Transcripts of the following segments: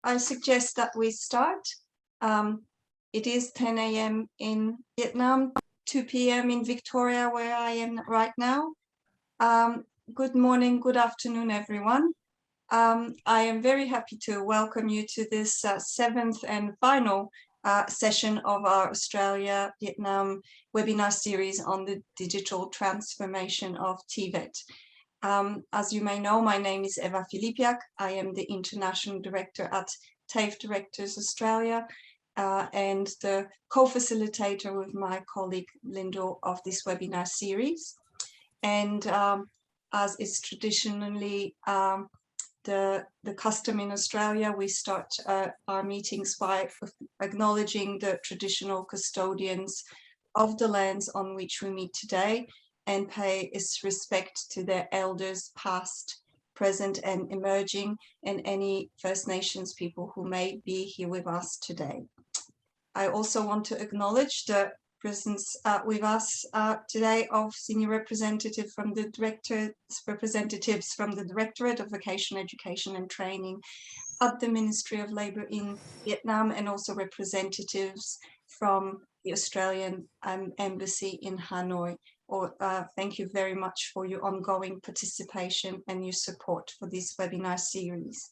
I suggest that we start. It is 10 a.m. in Vietnam, 2 p.m. in Victoria, where I am right now. Good morning, good afternoon, everyone. I am very happy to welcome you to this seventh and final session of our Australia-Vietnam webinar series on the digital transformation of TVET. As you may know, my name is Eva Filipiak. I am the International Director at TAFE Directors Australia and the co-facilitator with my colleague Lindo of this webinar series. And as is traditionally the custom in Australia, we start our meetings by acknowledging the traditional custodians of the lands on which we meet today and pay its respect to their elders past, present and emerging, and any First Nations people who may be here with us today. I also want to acknowledge the presence with us today of senior representatives from the Directorate of Vocational Education and Training at the Ministry of Labour in Vietnam, and also representatives from the Australian Embassy in Hanoi. Thank you very much for your ongoing participation and your support for this webinar series.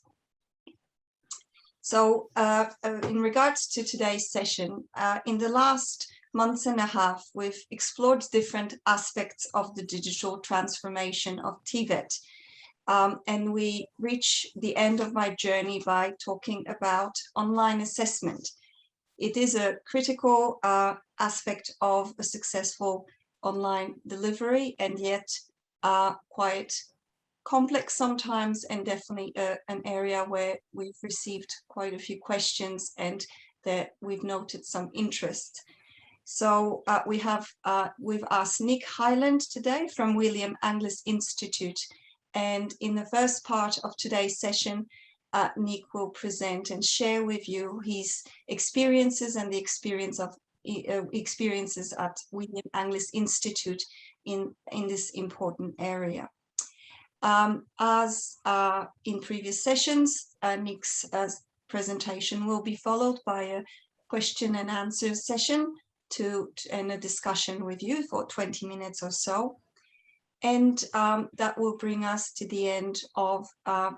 So in regards to today's session, in the last month and a half, we've explored different aspects of the digital transformation of TVET. And we reach the end of my journey by talking about online assessment. It is a critical aspect of a successful online delivery, and yet quite complex sometimes, and definitely an area where we've received quite a few questions and that we've noted some interest. So we've asked Nick Hyland today from William Anglis Institute, and in the first part of today's session, Nick will present and share with you his experiences and the experiences at William Anglis Institute in this important area. As in previous sessions, Nick's presentation will be followed by a question and answer session and a discussion with you for 20 minutes or so. And that will bring us to the end of our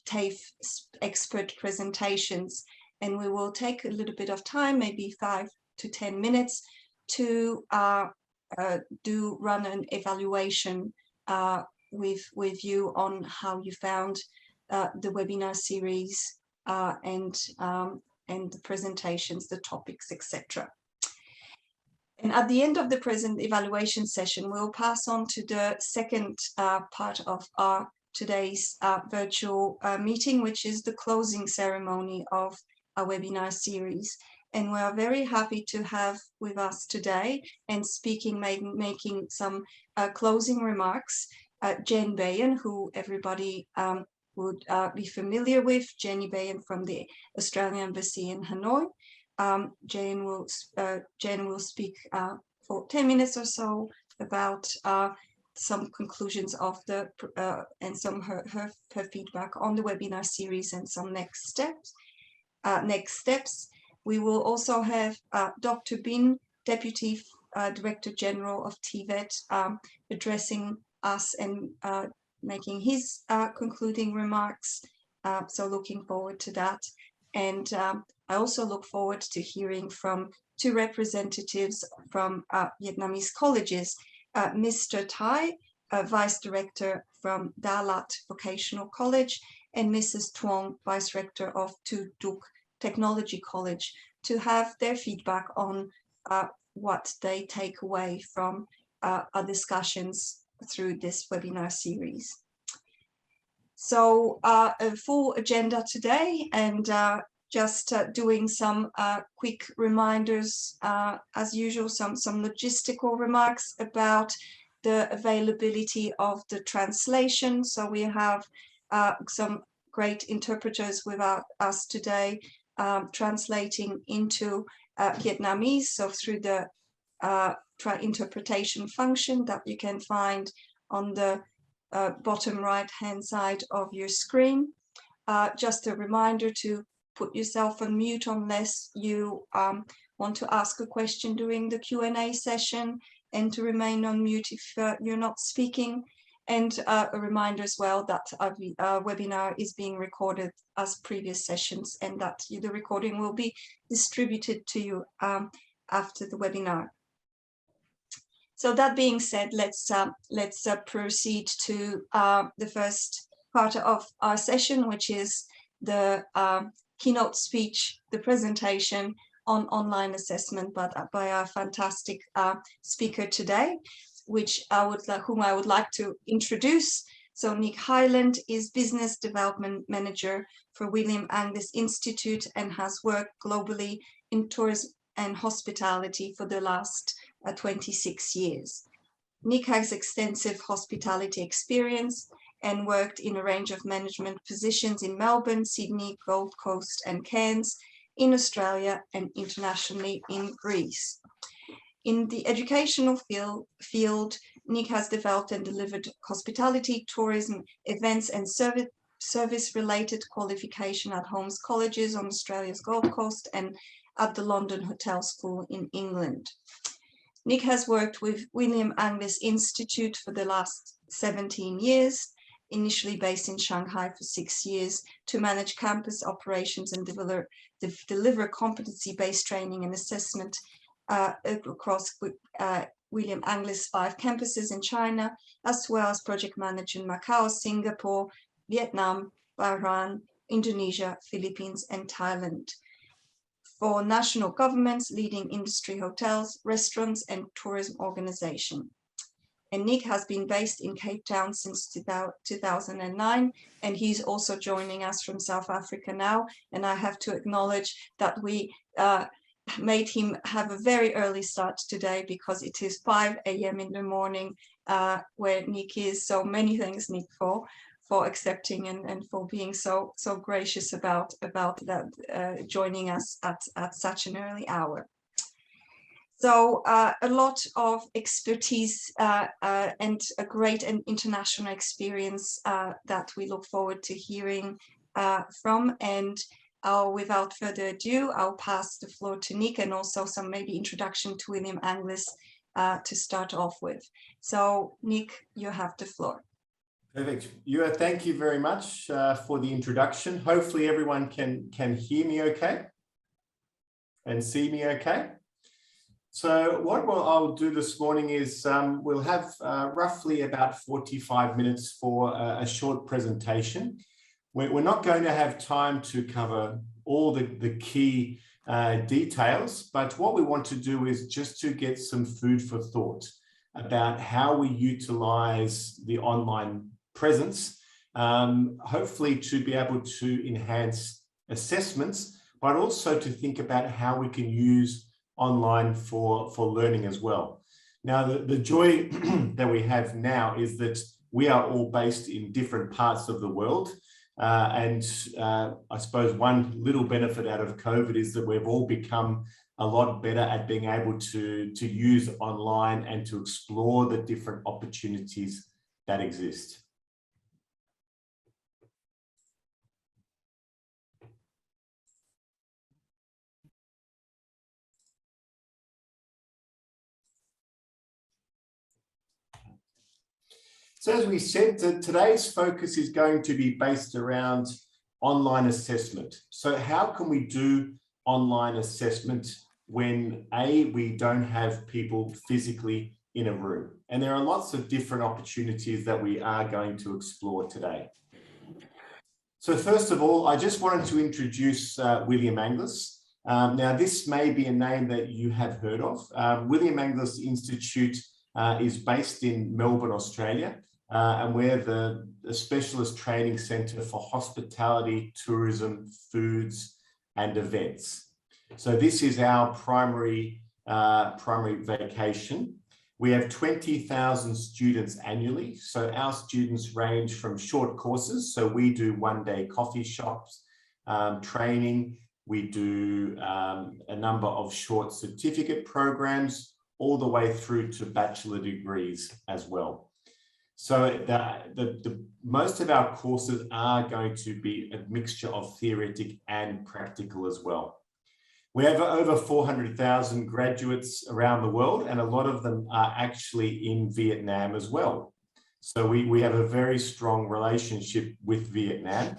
TAFE expert presentations. And we will take a little bit of time, maybe 5 to 10 minutes, to run an evaluation with you on how you found the webinar series and the presentations, the topics, etc. And at the end of the present evaluation session, we'll pass on to the second part of our today's virtual meeting, which is the closing ceremony of our webinar series. And we are very happy to have with us today and making some closing remarks, Jane Bayan, who everybody would be familiar with, Jenny Bayan from the Australian Embassy in Hanoi. Jane will speak for 10 minutes or so about some conclusions of the and some her feedback on the webinar series and some next steps. We will also have Dr. Bin, Deputy Director General of TVET, addressing us and making his concluding remarks. So looking forward to that. And I also look forward to hearing from two representatives from Vietnamese colleges, Mr. Tai, Vice Director from Đà Lạt Vocational College, and Mrs. Thuong, Vice Rector of Tu Duc Technology College, to have their feedback on what they take away from our discussions through this webinar series. So a full agenda today, and just doing some quick reminders, as usual, some logistical remarks about the availability of the translation. So we have some great interpreters with us today, translating into Vietnamese, so through the interpretation function that you can find on the bottom right hand side of your screen. just a reminder to put yourself on mute unless you want to ask a question during the Q&A session, and to remain on mute if you're not speaking. And a reminder as well that our webinar is being recorded as previous sessions, and that the recording will be distributed to you after the webinar. So that being said, let's proceed to the first part of our session, which is the keynote speech, the presentation on online assessment, but by our fantastic speaker today, whom I would like to introduce. So Nick Hyland is Business Development Manager for William Angliss Institute and has worked globally in tourism and hospitality for the last 26 years. Nick has extensive hospitality experience and worked in a range of management positions in Melbourne, Sydney, Gold Coast and Cairns, in Australia and internationally in Greece. In the educational field, Nick has developed and delivered hospitality, tourism, events and service-related qualification at Holmes Colleges on Australia's Gold Coast and at the London Hotel School in England. Nick has worked with William Angliss Institute for the last 17 years, initially based in Shanghai for 6 years, to manage campus operations and deliver competency-based training and assessment across William Angliss 5 campuses in China, as well as project manager in Macau, Singapore, Vietnam, Bahrain, Indonesia, Philippines, and Thailand. For national governments, leading industry hotels, restaurants, and tourism organization. And Nick has been based in Cape Town since 2009, and he's also joining us from South Africa now. And I have to acknowledge that we made him have a very early start today because it is 5 a.m. in the morning where Nick is. So many thanks, Nick, for accepting and for being so gracious about that, joining us at such an early hour. So a lot of expertise and a great and international experience that we look forward to hearing from. And without further ado, I'll pass the floor to Nick, and also some maybe introduction to William Angliss to start off with. So Nick, you have the floor. Perfect. Yua, thank you very much for the introduction. Hopefully everyone can hear me okay and see me okay. So what I'll do this morning is we'll have roughly about 45 minutes for a short presentation. We're not going to have time to cover all the key details, but what we want to do is just to get some food for thought about how we utilize the online presence, hopefully to be able to enhance assessments, but also to think about how we can use online for learning as well. Now, the joy that we have now is that we are all based in different parts of the world. And I suppose one little benefit out of COVID is that we've all become a lot better at being able to use online and to explore the different opportunities that exist. So as we said, today's focus is going to be based around online assessment. So how can we do online assessment when we don't have people physically in a room? And there are lots of different opportunities that we are going to explore today. So first of all, I just wanted to introduce William Angliss. Now this may be a name that you have heard of. William Angliss Institute is based in Melbourne, Australia. And we're the specialist training centre for hospitality, tourism, foods, and events. So this is our primary vacation. We have 20,000 students annually. So our students range from short courses. So we do one-day coffee shops, training. We do a number of short certificate programs, all the way through to bachelor degrees as well. So most of our courses are going to be a mixture of theoretic and practical as well. We have over 400,000 graduates around the world, and a lot of them are actually in Vietnam as well. So we have a very strong relationship with Vietnam.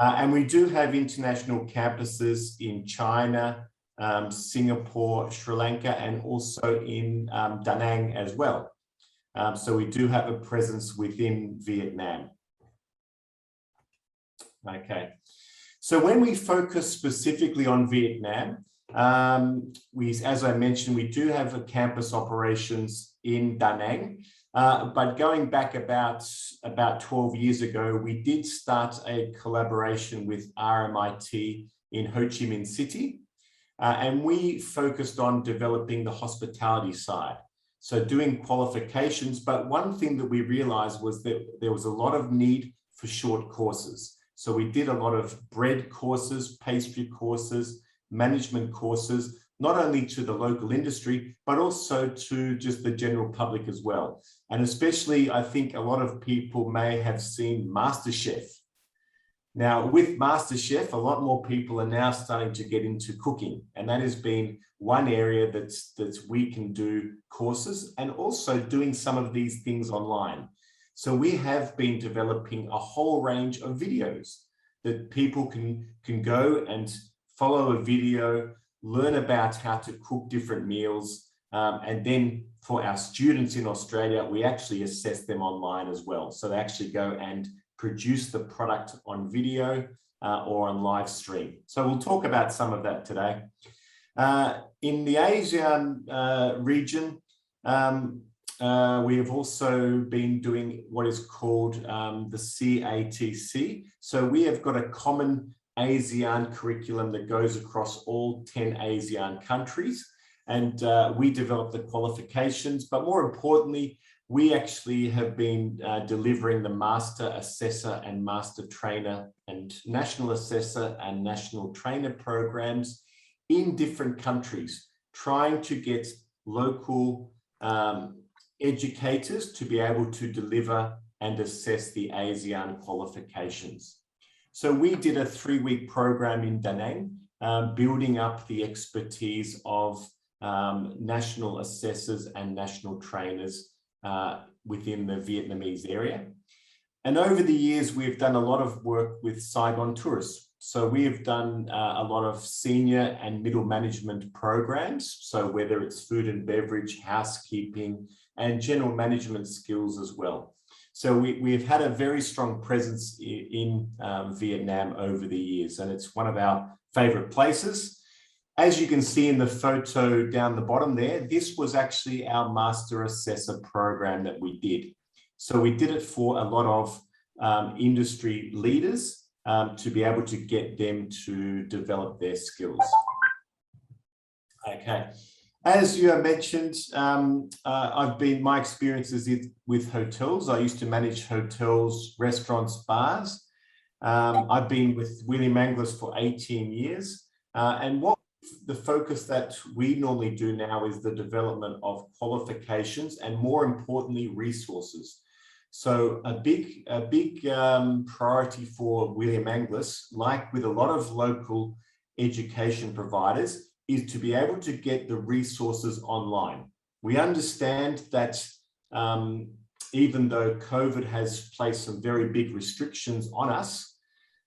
And we do have international campuses in China, Singapore, Sri Lanka, and also in Da Nang as well. So we do have a presence within Vietnam. Okay. So when we focus specifically on Vietnam, as I mentioned, we do have a campus operations in Da Nang. But going back about 12 years ago, we did start a collaboration with RMIT in Ho Chi Minh City. And we focused on developing the hospitality side. So doing qualifications, but one thing that we realized was that there was a lot of need for short courses. So we did a lot of bread courses, pastry courses, management courses, not only to the local industry, but also to just the general public as well. And especially, I think a lot of people may have seen MasterChef. Now, with MasterChef, a lot more people are now starting to get into cooking, and that has been one area that we can do courses, and also doing some of these things online. So we have been developing a whole range of videos that people can go and follow a video, learn about how to cook different meals, and then for our students in Australia, we actually assess them online as well. So they actually go and produce the product on video or on live stream. So we'll talk about some of that today. In the ASEAN region, we have also been doing what is called the CATC. So we have got a common ASEAN curriculum that goes across all 10 ASEAN countries. And we develop the qualifications, but more importantly, we actually have been delivering the Master Assessor and Master Trainer and National Assessor and National Trainer programs in different countries, trying to get local educators to be able to deliver and assess the ASEAN qualifications. So we did a 3-week program in Da Nang, building up the expertise of national assessors and national trainers within the Vietnamese area. And over the years, we've done a lot of work with Saigon tourists. So we have done a lot of senior and middle management programs. So whether it's food and beverage, housekeeping, and general management skills as well. So we've had a very strong presence in Vietnam over the years, and it's one of our favorite places. As you can see in the photo down the bottom there, this was actually our Master Assessor program that we did. So we did it for a lot of industry leaders to be able to get them to develop their skills. Okay. As you have mentioned, my experiences with hotels. I used to manage hotels, restaurants, bars. I've been with William Angliss for 18 years. And what the focus that we normally do now is the development of qualifications and, more importantly, resources. So a big priority for William Angliss, like with a lot of local education providers, is to be able to get the resources online. We understand that even though COVID has placed some very big restrictions on us,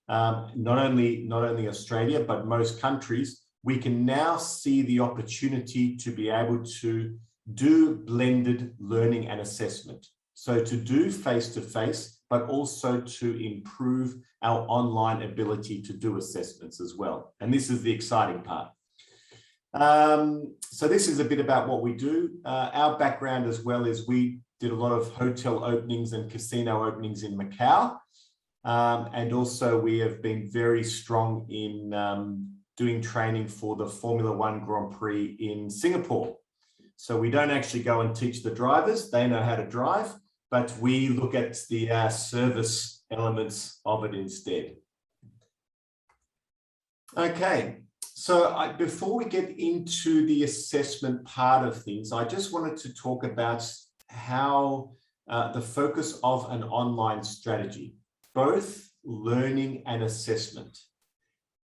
not only Australia, but most countries, we can now see the opportunity to be able to do blended learning and assessment. So to do face-to-face, but also to improve our online ability to do assessments as well. And this is the exciting part. So this is a bit about what we do. Our background as well is we did a lot of hotel openings and casino openings in Macau. And also we have been very strong in doing training for the Formula One Grand Prix in Singapore. So we don't actually go and teach the drivers, they know how to drive, but we look at the service elements of it instead. Okay. So before we get into the assessment part of things, I just wanted to talk about how the focus of an online strategy, both learning and assessment.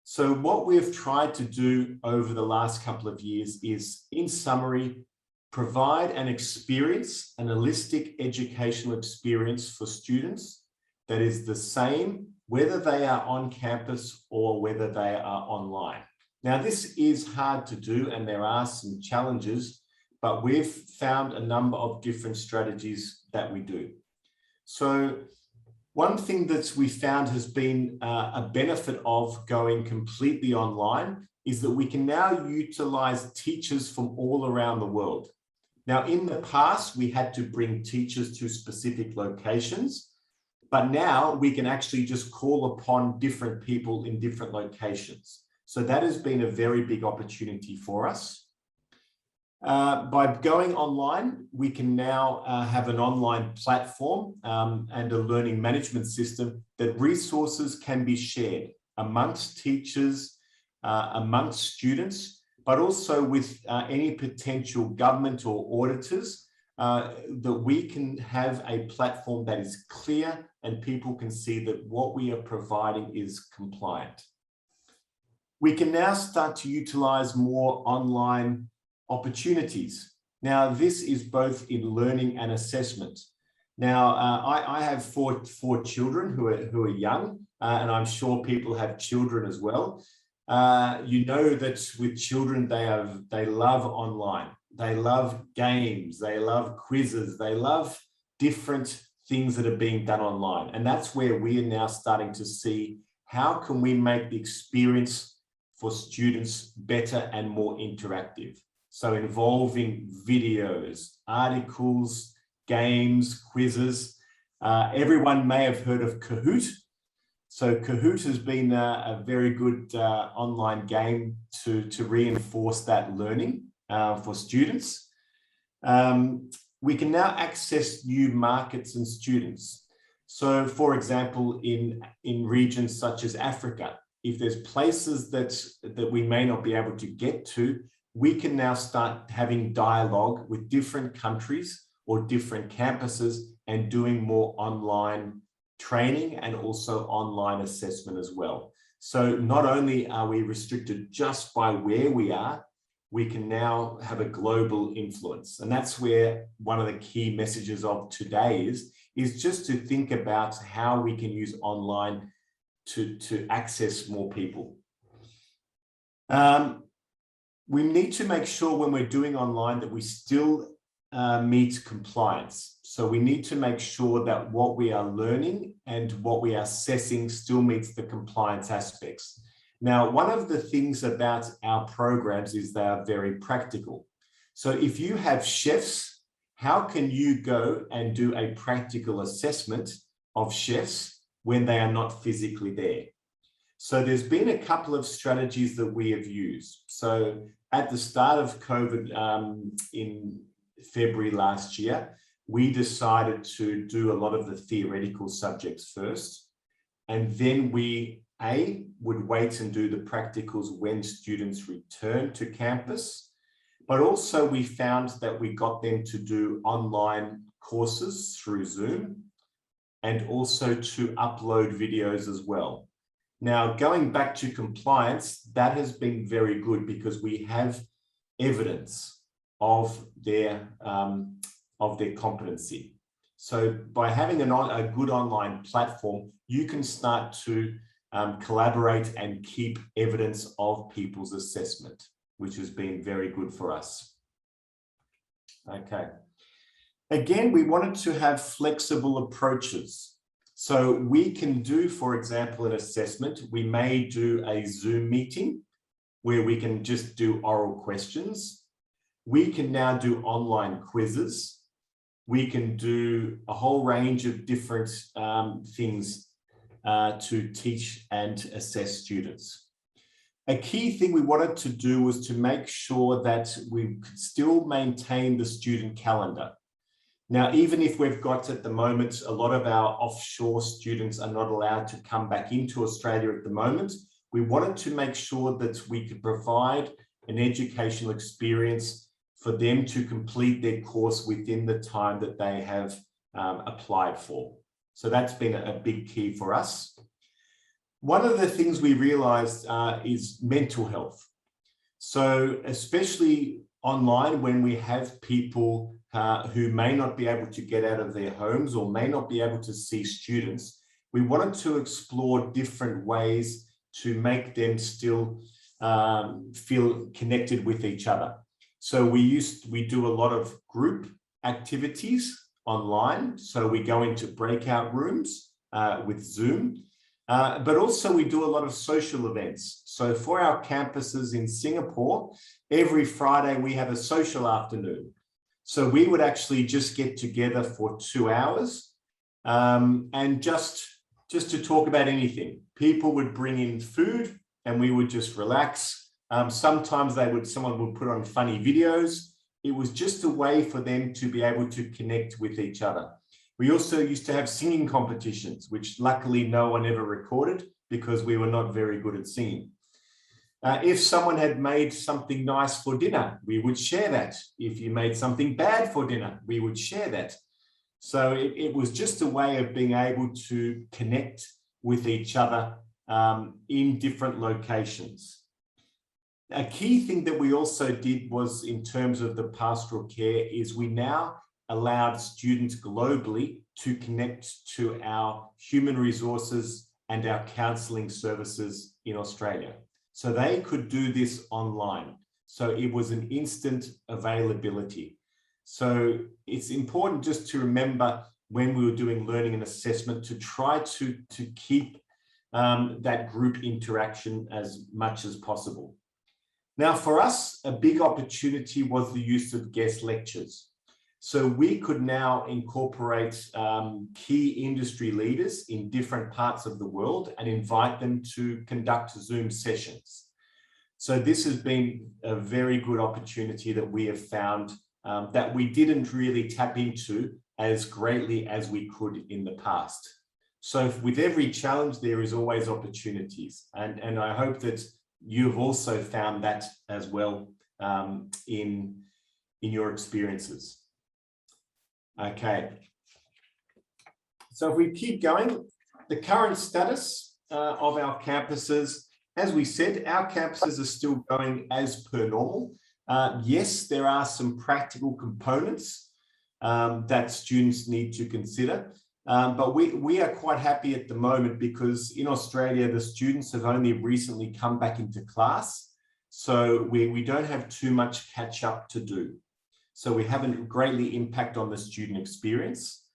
So what we've tried to do over the last couple of years is, in summary, provide an experience, an holistic educational experience for students that is the same whether they are on campus or whether they are online. Now, this is hard to do and there are some challenges, but we've found a number of different strategies that we do. So one thing that we found has been a benefit of going completely online is that we can now utilize teachers from all around the world. Now, in the past, we had to bring teachers to specific locations, but now we can actually just call upon different people in different locations. So that has been a very big opportunity for us. By going online, we can now have an online platform and a learning management system that resources can be shared amongst teachers, amongst students, but also with any potential government or auditors, that we can have a platform that is clear and people can see that what we are providing is compliant. We can now start to utilize more online opportunities. Now, this is both in learning and assessment. Now, I have four children who are young, and I'm sure people have children as well. You know that with children, they love online. They love games, they love quizzes, they love different things that are being done online. And that's where we are now starting to see how can we make the experience for students better and more interactive. So involving videos, articles, games, quizzes. Everyone may have heard of Kahoot. So Kahoot has been a very good online game to reinforce that learning for students. We can now access new markets and students. So for example, in regions such as Africa, if there's places that we may not be able to get to, we can now start having dialogue with different countries or different campuses and doing more online training and also online assessment as well. So not only are we restricted just by where we are, we can now have a global influence. And that's where one of the key messages of today is just to think about how we can use online to access more people. We need to make sure when we're doing online that we still meet compliance. So we need to make sure that what we are learning and what we are assessing still meets the compliance aspects. Now, one of the things about our programs is they are very practical. So if you have chefs, how can you go and do a practical assessment of chefs when they are not physically there? So there's been a couple of strategies that we have used. So at the start of COVID in February last year, we decided to do a lot of the theoretical subjects first. And then we, would wait and do the practicals when students return to campus. But also we found that we got them to do online courses through Zoom and also to upload videos as well. Now, going back to compliance, that has been very good because we have evidence of their competency. So by having a good online platform, you can start to collaborate and keep evidence of people's assessment, which has been very good for us. Okay. Again, we wanted to have flexible approaches. So we can do, for example, an assessment. We may do a Zoom meeting where we can just do oral questions. We can now do online quizzes. We can do a whole range of different things to teach and assess students. A key thing we wanted to do was to make sure that we could still maintain the student calendar. Now, even if we've got at the moment, a lot of our offshore students are not allowed to come back into Australia at the moment, we wanted to make sure that we could provide an educational experience for them to complete their course within the time that they have applied for. So that's been a big key for us. One of the things we realized is mental health. So especially online, when we have people who may not be able to get out of their homes or may not be able to see students, we wanted to explore different ways to make them still feel connected with each other. So we do a lot of group activities online. So we go into breakout rooms with Zoom, but also we do a lot of social events. So for our campuses in Singapore, every Friday we have a social afternoon. So we would actually just get together for 2 hours and just to talk about anything. People would bring in food and we would just relax. Sometimes someone would put on funny videos. It was just a way for them to be able to connect with each other. We also used to have singing competitions, which luckily no one ever recorded because we were not very good at singing. If someone had made something nice for dinner, we would share that. If you made something bad for dinner, we would share that. So it was just a way of being able to connect with each other in different locations. A key thing that we also did was, in terms of the pastoral care, is we now allowed students globally to connect to our human resources and our counselling services in Australia. So they could do this online. So it was an instant availability. So it's important just to remember, when we were doing learning and assessment, to try to keep that group interaction as much as possible. Now, for us, a big opportunity was the use of guest lectures. So we could now incorporate key industry leaders in different parts of the world and invite them to conduct Zoom sessions. So this has been a very good opportunity that we have found that we didn't really tap into as greatly as we could in the past. So with every challenge, there is always opportunities. And I hope that you've also found that as well in your experiences. Okay. So if we keep going, the current status of our campuses, as we said, our campuses are still going as per normal. Yes, there are some practical components that students need to consider. But we are quite happy at the moment, because in Australia, the students have only recently come back into class. So we don't have too much catch up to do. So we haven't greatly impacted on the student experience.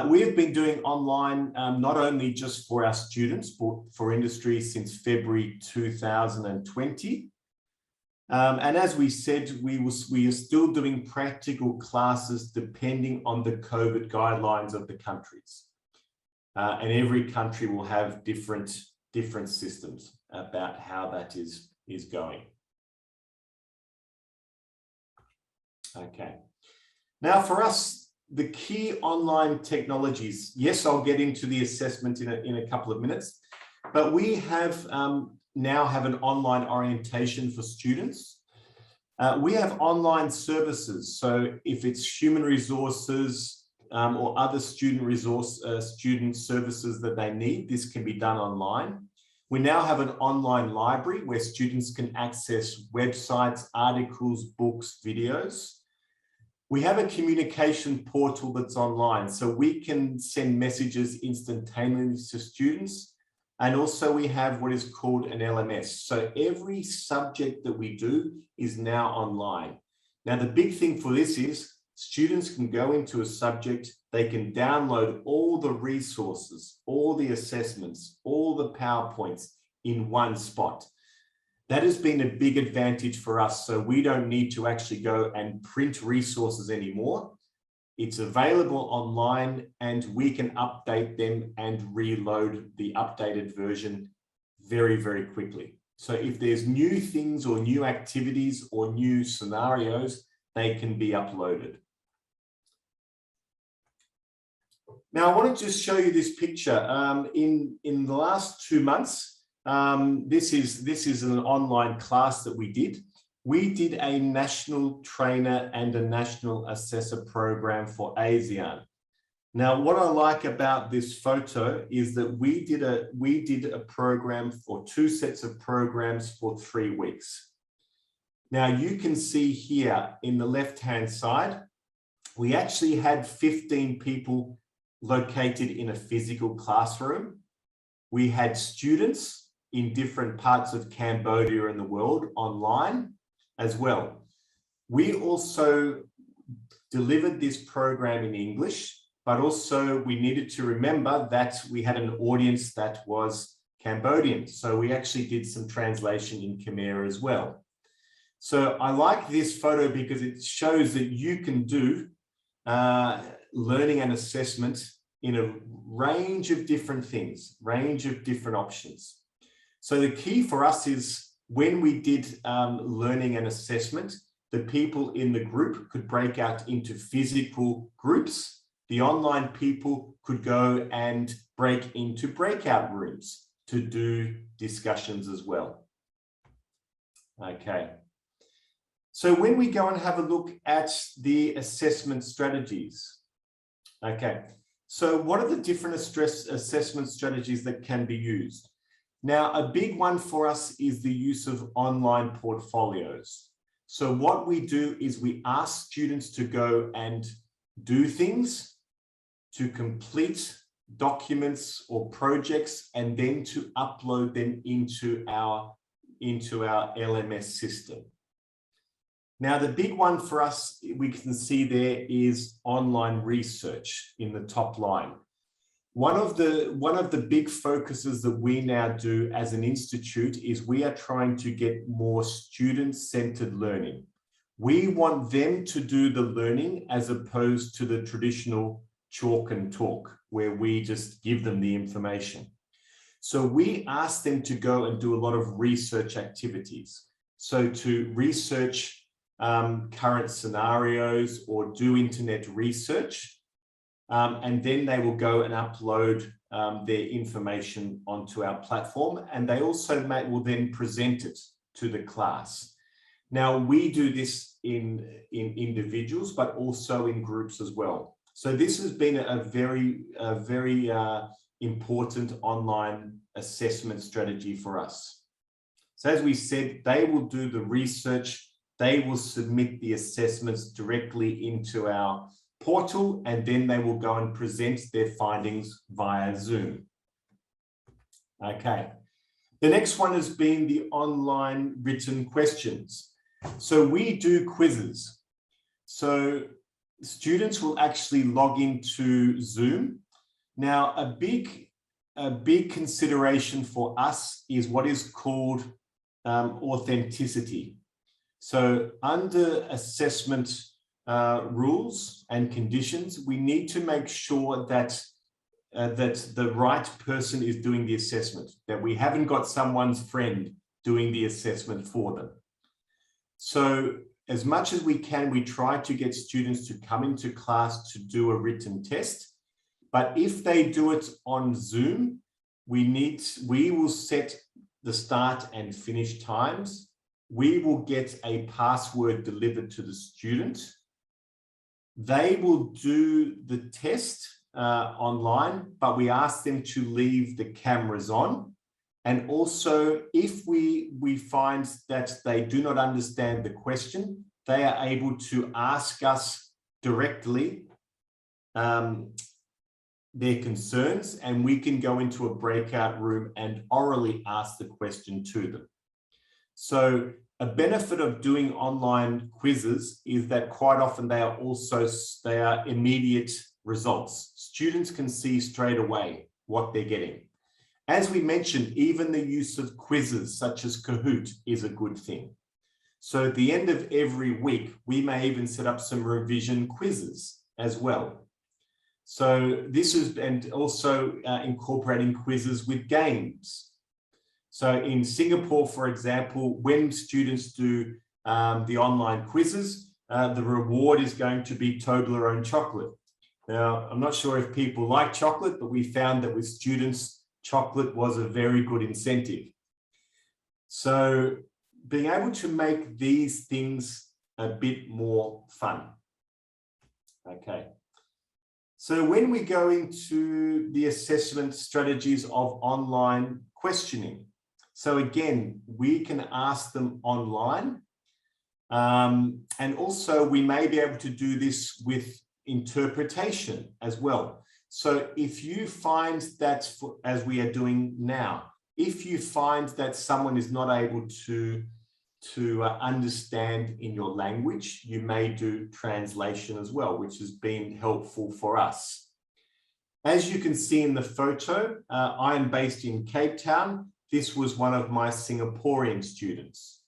We have been doing online, not only just for our students, but for industry since February 2020. And as we said, we are still doing practical classes depending on the COVID guidelines of the countries. And every country will have different systems about how that is going. Okay. Now for us, the key online technologies, yes, I'll get into the assessment in a couple of minutes, but we have now have an online orientation for students. We have online services. So if it's human resources or other student services that they need, this can be done online. We now have an online library where students can access websites, articles, books, videos. We have a communication portal that's online, so we can send messages instantaneously to students. And also we have what is called an LMS. So every subject that we do is now online. Now, the big thing for this is students can go into a subject, they can download all the resources, all the assessments, all the PowerPoints in one spot. That has been a big advantage for us. So we don't need to actually go and print resources anymore. It's available online and we can update them and reload the updated version very, very quickly. So if there's new things or new activities or new scenarios, they can be uploaded. Now, I want to just show you this picture. In the last 2 months, this is an online class that we did. We did a national trainer and a national assessor program for ASEAN. Now, what I like about this photo is that we did a program for 2 sets of programs for 3 weeks. Now, you can see here in the left-hand side, we actually had 15 people located in a physical classroom. We had students in different parts of Cambodia and the world online as well. We also delivered this program in English, but also we needed to remember that we had an audience that was Cambodian. So we actually did some translation in Khmer as well. So I like this photo because it shows that you can do learning and assessment in a range of different things, range of different options. So the key for us is when we did learning and assessment, the people in the group could break out into physical groups. The online people could go and break into breakout rooms to do discussions as well. Okay. So when we go and have a look at the assessment strategies, okay, so what are the different assessment strategies that can be used? Now, a big one for us is the use of online portfolios. So what we do is we ask students to go and do things, to complete documents or projects, and then to upload them into our LMS system. Now, the big one for us, we can see there is online research in the top line. One of the big focuses that we now do as an institute is we are trying to get more student-centered learning. We want them to do the learning as opposed to the traditional chalk and talk, where we just give them the information. So we ask them to go and do a lot of research activities. So to research current scenarios or do internet research, and then they will go and upload their information onto our platform, and they also will then present it to the class. Now, we do this in individuals, but also in groups as well. So this has been a very important online assessment strategy for us. So as we said, they will do the research, they will submit the assessments directly into our portal, and then they will go and present their findings via Zoom. Okay. The next one has been the online written questions. So we do quizzes. So students will actually log into Zoom. Now, a big consideration for us is what is called authenticity. So under assessment rules and conditions, we need to make sure that the right person is doing the assessment, that we haven't got someone's friend doing the assessment for them. So as much as we can, we try to get students to come into class to do a written test. But if they do it on Zoom, we will set the start and finish times. We will get a password delivered to the student. They will do the test online, but we ask them to leave the cameras on. And also, if we find that they do not understand the question, they are able to ask us directly their concerns, and we can go into a breakout room and orally ask the question to them. So a benefit of doing online quizzes is that quite often they are immediate results. Students can see straight away what they're getting. As we mentioned, even the use of quizzes such as Kahoot is a good thing. So at the end of every week, we may even set up some revision quizzes as well. So this is, and also incorporating quizzes with games. So in Singapore, for example, when students do the online quizzes, the reward is going to be Toblerone chocolate. Now, I'm not sure if people like chocolate, but we found that with students, chocolate was a very good incentive. So being able to make these things a bit more fun. Okay. So when we go into the assessment strategies of online questioning, so again, we can ask them online. And also we may be able to do this with interpretation as well. So if you find that, as we are doing now, if you find that someone is not able to understand in your language, you may do translation as well, which has been helpful for us. As you can see in the photo, I am based in Cape Town. This was one of my Singaporean students.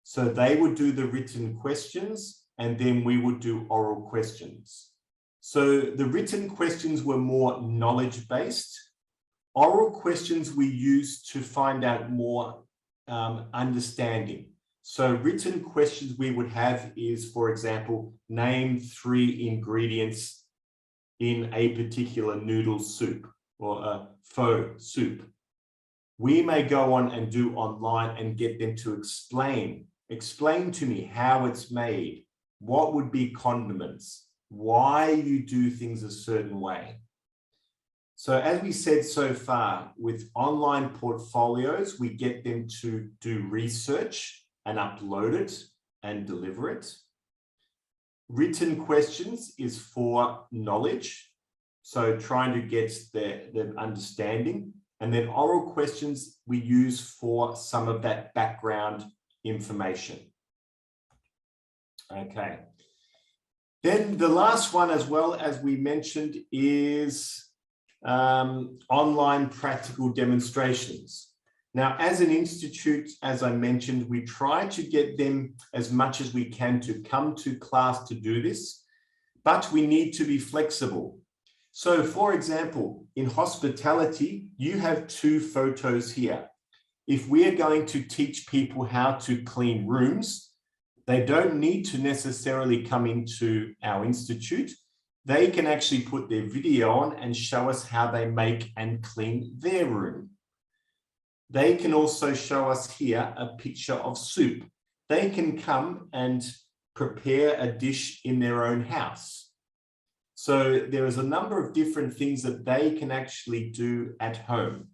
So they would do the written questions and then we would do oral questions. So the written questions were more knowledge-based. Oral questions we used to find out more understanding. So written questions we would have is, for example, name 3 ingredients in a particular noodle soup or a pho soup. We may go on and do online and get them to explain to me how it's made, what would be condiments, why you do things a certain way. So as we said so far, with online portfolios, we get them to do research and upload it and deliver it. Written questions is for knowledge, so trying to get the understanding. And then oral questions we use for some of that background information. Okay. Then the last one, as well as we mentioned, is online practical demonstrations. Now, as an institute, as I mentioned, we try to get them as much as we can to come to class to do this, but we need to be flexible. So, for example, in hospitality, you have 2 photos here. If we are going to teach people how to clean rooms, they don't need to necessarily come into our institute. They can actually put their video on and show us how they make and clean their room. They can also show us here a picture of soup. They can come and prepare a dish in their own house. So there is a number of different things that they can actually do at home.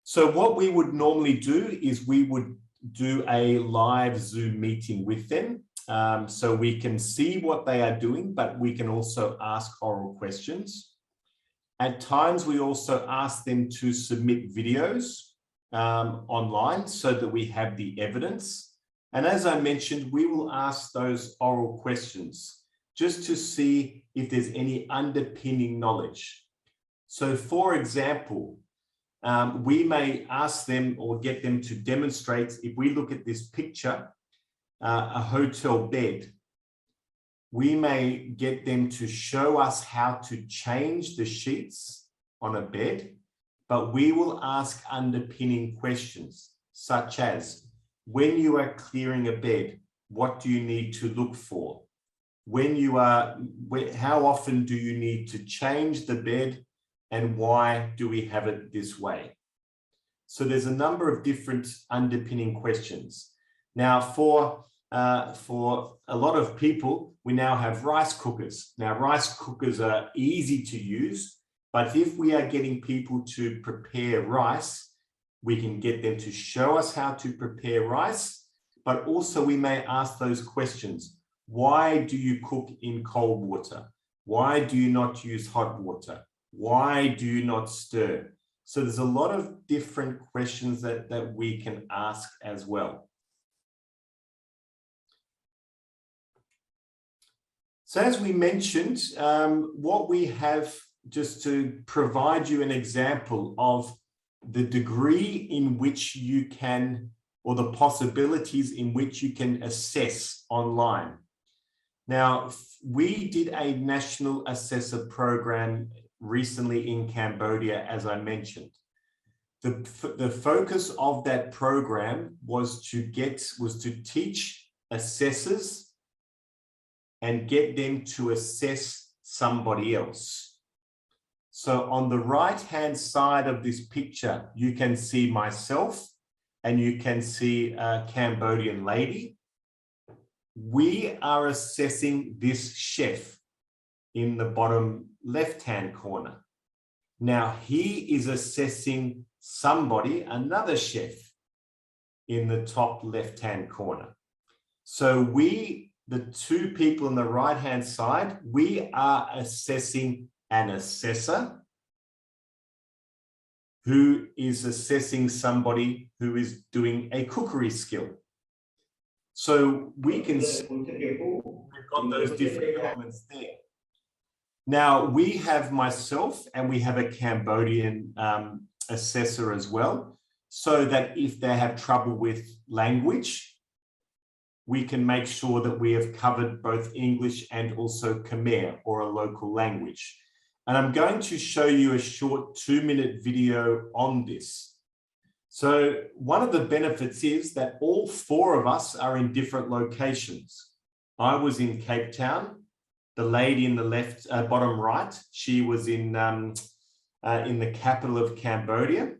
So what we would normally do is we would do a live Zoom meeting with them. So we can see what they are doing, but we can also ask oral questions. At times, we also ask them to submit videos online so that we have the evidence. And as I mentioned, we will ask those oral questions just to see if there's any underpinning knowledge. So for example, we may ask them or get them to demonstrate, if we look at this picture, a hotel bed, we may get them to show us how to change the sheets on a bed, but we will ask underpinning questions such as, when you are clearing a bed, what do you need to look for? How often do you need to change the bed, and why do we have it this way? So there's a number of different underpinning questions. Now, for a lot of people, we now have rice cookers. Now, rice cookers are easy to use, but if we are getting people to prepare rice, we can get them to show us how to prepare rice, but also we may ask those questions. Why do you cook in cold water? Why do you not use hot water? Why do you not stir? So there's a lot of different questions that we can ask as well. So as we mentioned, what we have, just to provide you an example of the degree in which you can, or the possibilities in which you can assess online. Now, we did a national assessor program recently in Cambodia, as I mentioned. The focus of that program was to teach assessors and get them to assess somebody else. So on the right-hand side of this picture, you can see myself and you can see a Cambodian lady. We are assessing this chef. in the bottom left-hand corner. Now he is assessing somebody, another chef, in the top left-hand corner. So we, the two people on the right-hand side, we are assessing an assessor who is assessing somebody who is doing a cookery skill. So we can see we've got those different elements there. Now we have myself and we have a Cambodian assessor as well, so that if they have trouble with language, we can make sure that we have covered both English and also Khmer, or a local language. And I'm going to show you a short 2-minute video on this. So one of the benefits is that all 4 of us are in different locations. I was in Cape Town. The lady in the left, bottom right, she was in the capital of Cambodia.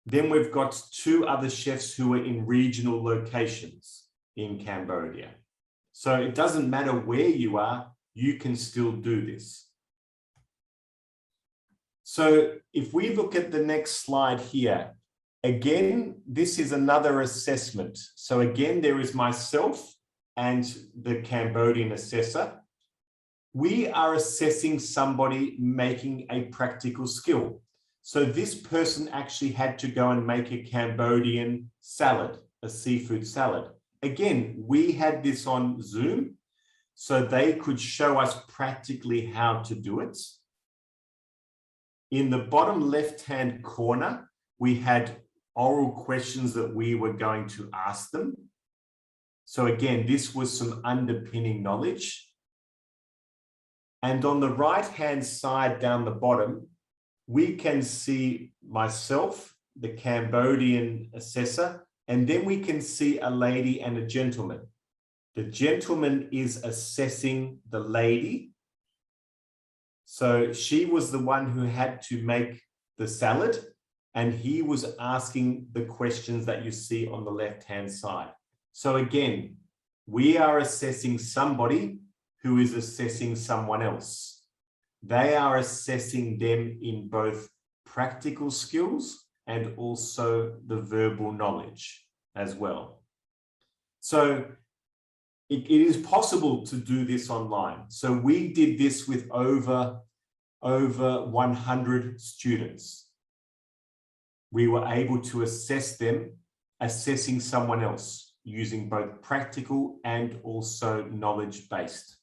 Then we've got 2 other chefs who are in regional locations in Cambodia. So it doesn't matter where you are, you can still do this. So if we look at the next slide here, again, this is another assessment. So again, there is myself and the Cambodian assessor. We are assessing somebody making a practical skill. So this person actually had to go and make a Cambodian salad, a seafood salad. Again, we had this on Zoom, so they could show us practically how to do it. In the bottom left-hand corner, we had oral questions that we were going to ask them. So again, this was some underpinning knowledge. And on the right-hand side down the bottom, we can see myself, the Cambodian assessor, and then we can see a lady and a gentleman. The gentleman is assessing the lady. So she was the one who had to make the salad, and he was asking the questions that you see on the left-hand side. So again, we are assessing somebody who is assessing someone else. They are assessing them in both practical skills and also the verbal knowledge as well. So it is possible to do this online. So we did this with over 100 students. We were able to assess them, assessing someone else using both practical and also knowledge-based.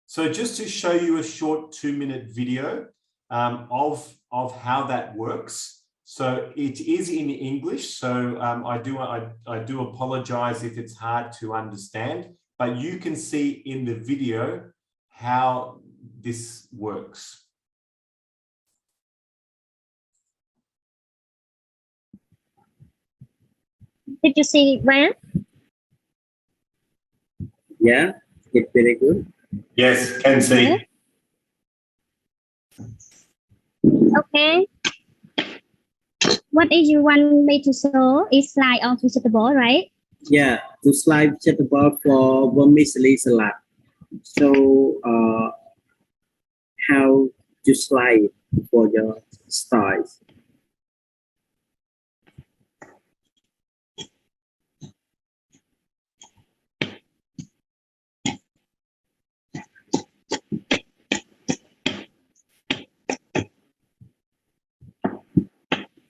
So just to show you a short 2-minute video of how that works. So it is in English, so I do apologize if it's hard to understand, but you can see in the video how this works. Did you see it well? Yeah, it's very good. Yes, can see. Okay. What is you want me to show? Is slide of vegetable, right? Yeah, to slide vegetable for vermicelli salad. So how to slide for your styles?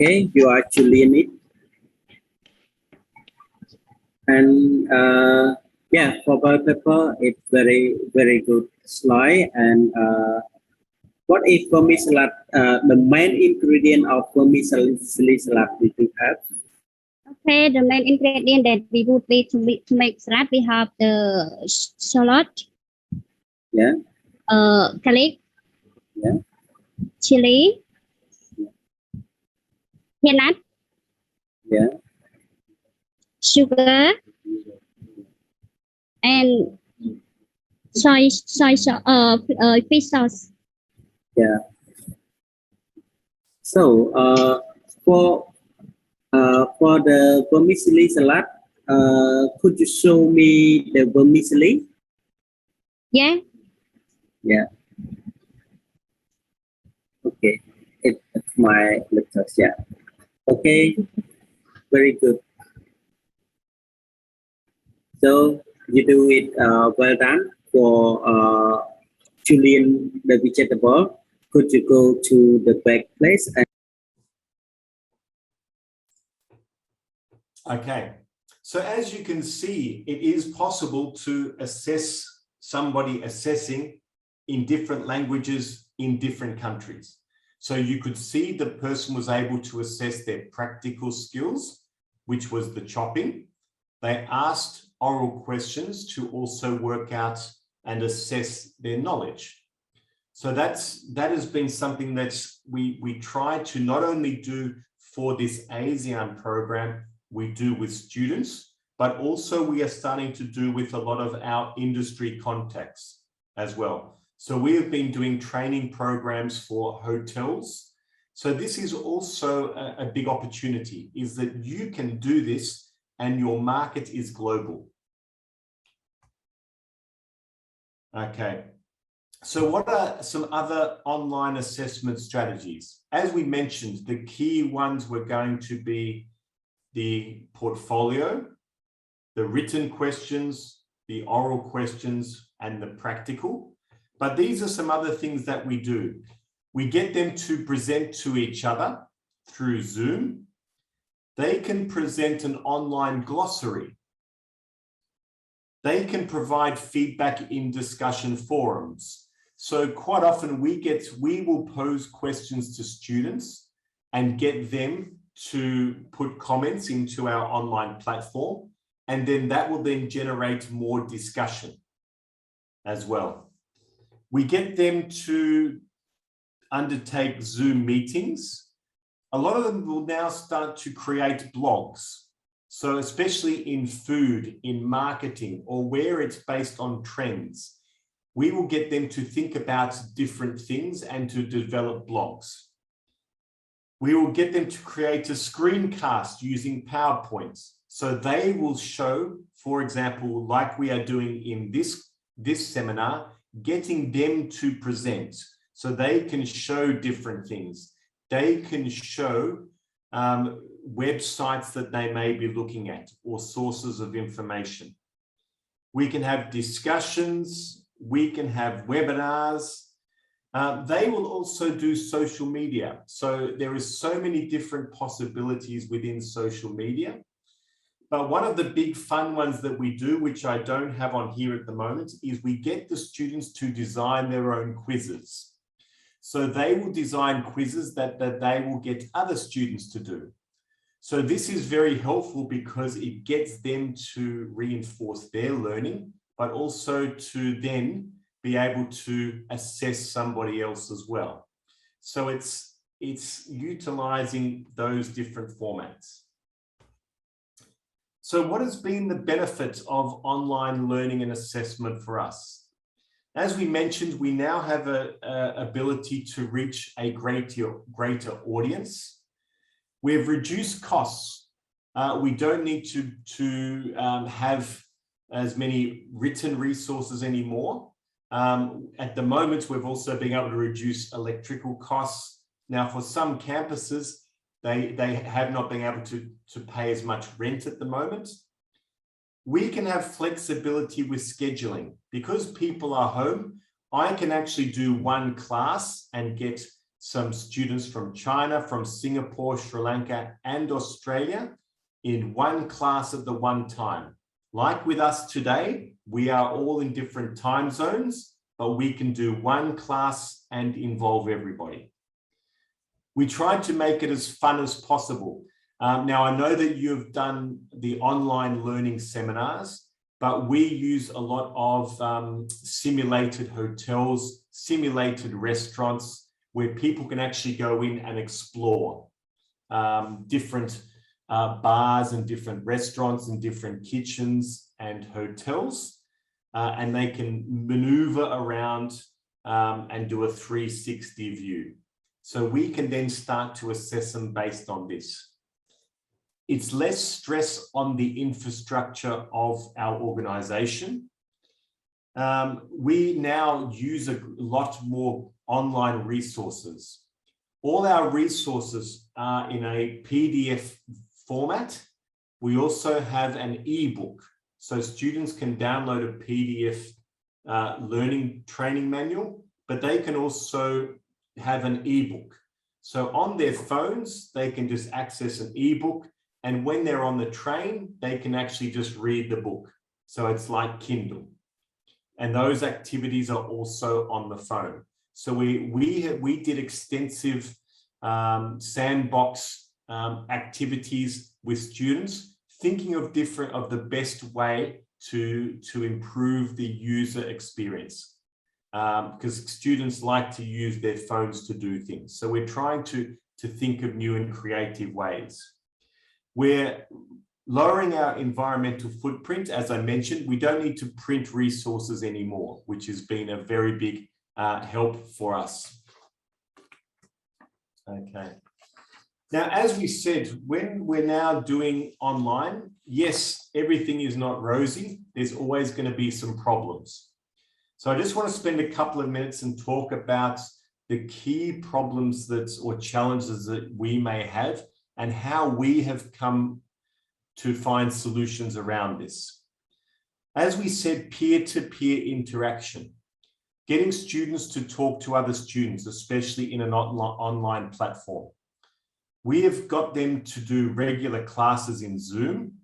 Okay, you actually in it. And yeah, for bell pepper, it's very good slide. And what is vermicelli salad? The main ingredient of vermicelli salad we do have? Okay, the main ingredient that we would need to make salad, we have the shallot, Yeah. garlic, Yeah. chili, peanut, Yeah. sugar, and fish sauce. Yeah. So for the vermicelli salad, could you show me the vermicelli? Yeah. Yeah. Okay. It's my lectures. Yeah. Okay. Very good. So you do it well done for Julian the vegetable. Could you go to the back place? And Okay, so as you can see, it is possible to assess somebody assessing in different languages in different countries. So you could see the person was able to assess their practical skills, which was the chopping. They asked oral questions to also work out and assess their knowledge. So that has been something that we try to not only do for this ASEAN program, we do with students, but also we are starting to do with a lot of our industry contacts as well. So we have been doing training programs for hotels. So this is also a big opportunity, is that you can do this and your market is global. Okay. So what are some other online assessment strategies? As we mentioned, the key ones were going to be the portfolio, the written questions, the oral questions, and the practical. But these are some other things that we do. We get them to present to each other through Zoom. They can present an online glossary. They can provide feedback in discussion forums. So quite often we will pose questions to students and get them to put comments into our online platform, and then that will then generate more discussion as well. We get them to undertake Zoom meetings. A lot of them will now start to create blogs. So especially in food, in marketing, or where it's based on trends, we will get them to think about different things and to develop blogs. We will get them to create a screencast using PowerPoints. So they will show, for example, like we are doing in this seminar, getting them to present. So they can show different things. They can show websites that they may be looking at or sources of information. We can have discussions. We can have webinars. They will also do social media. So there is so many different possibilities within social media. But one of the big fun ones that we do, which I don't have on here at the moment, is we get the students to design their own quizzes. So they will design quizzes that they will get other students to do. So this is very helpful because it gets them to reinforce their learning, but also to then be able to assess somebody else as well. So it's utilizing those different formats. So what has been the benefit of online learning and assessment for us? As we mentioned, we now have an ability to reach a greater audience. We've reduced costs. We don't need to have as many written resources anymore. At the moment, we've also been able to reduce electrical costs. Now, for some campuses, they have not been able to pay as much rent at the moment. We can have flexibility with scheduling. Because people are home, I can actually do one class and get some students from China, from Singapore, Sri Lanka, and Australia in one class at the one time. Like with us today, we are all in different time zones, but we can do one class and involve everybody. We tried to make it as fun as possible. Now, I know that you've done the online learning seminars, but we use a lot of simulated hotels, simulated restaurants, where people can actually go in and explore different bars and different restaurants and different kitchens and hotels. And they can maneuver around and do a 360 view. So we can then start to assess them based on this. It's less stress on the infrastructure of our organization. we now use a lot more online resources. All our resources are in a PDF format. We also have an ebook, so students can download a PDF learning training manual, but they can also have an ebook. So on their phones, they can just access an ebook, and when they're on the train, they can actually just read the book. So it's like Kindle. And those activities are also on the phone. So we did extensive sandbox activities with students, thinking of the best way to improve the user experience, because students like to use their phones to do things. So we're trying to think of new and creative ways. We're lowering our environmental footprint. As I mentioned, we don't need to print resources anymore, which has been a very big help for us. Okay. Now, as we said, when we're now doing online, yes, everything is not rosy. There's always going to be some problems. So I just want to spend a couple of minutes and talk about the key problems or challenges that we may have and how we have come to find solutions around this. As we said, peer-to-peer interaction, getting students to talk to other students, especially in an online platform. We have got them to do regular classes in Zoom.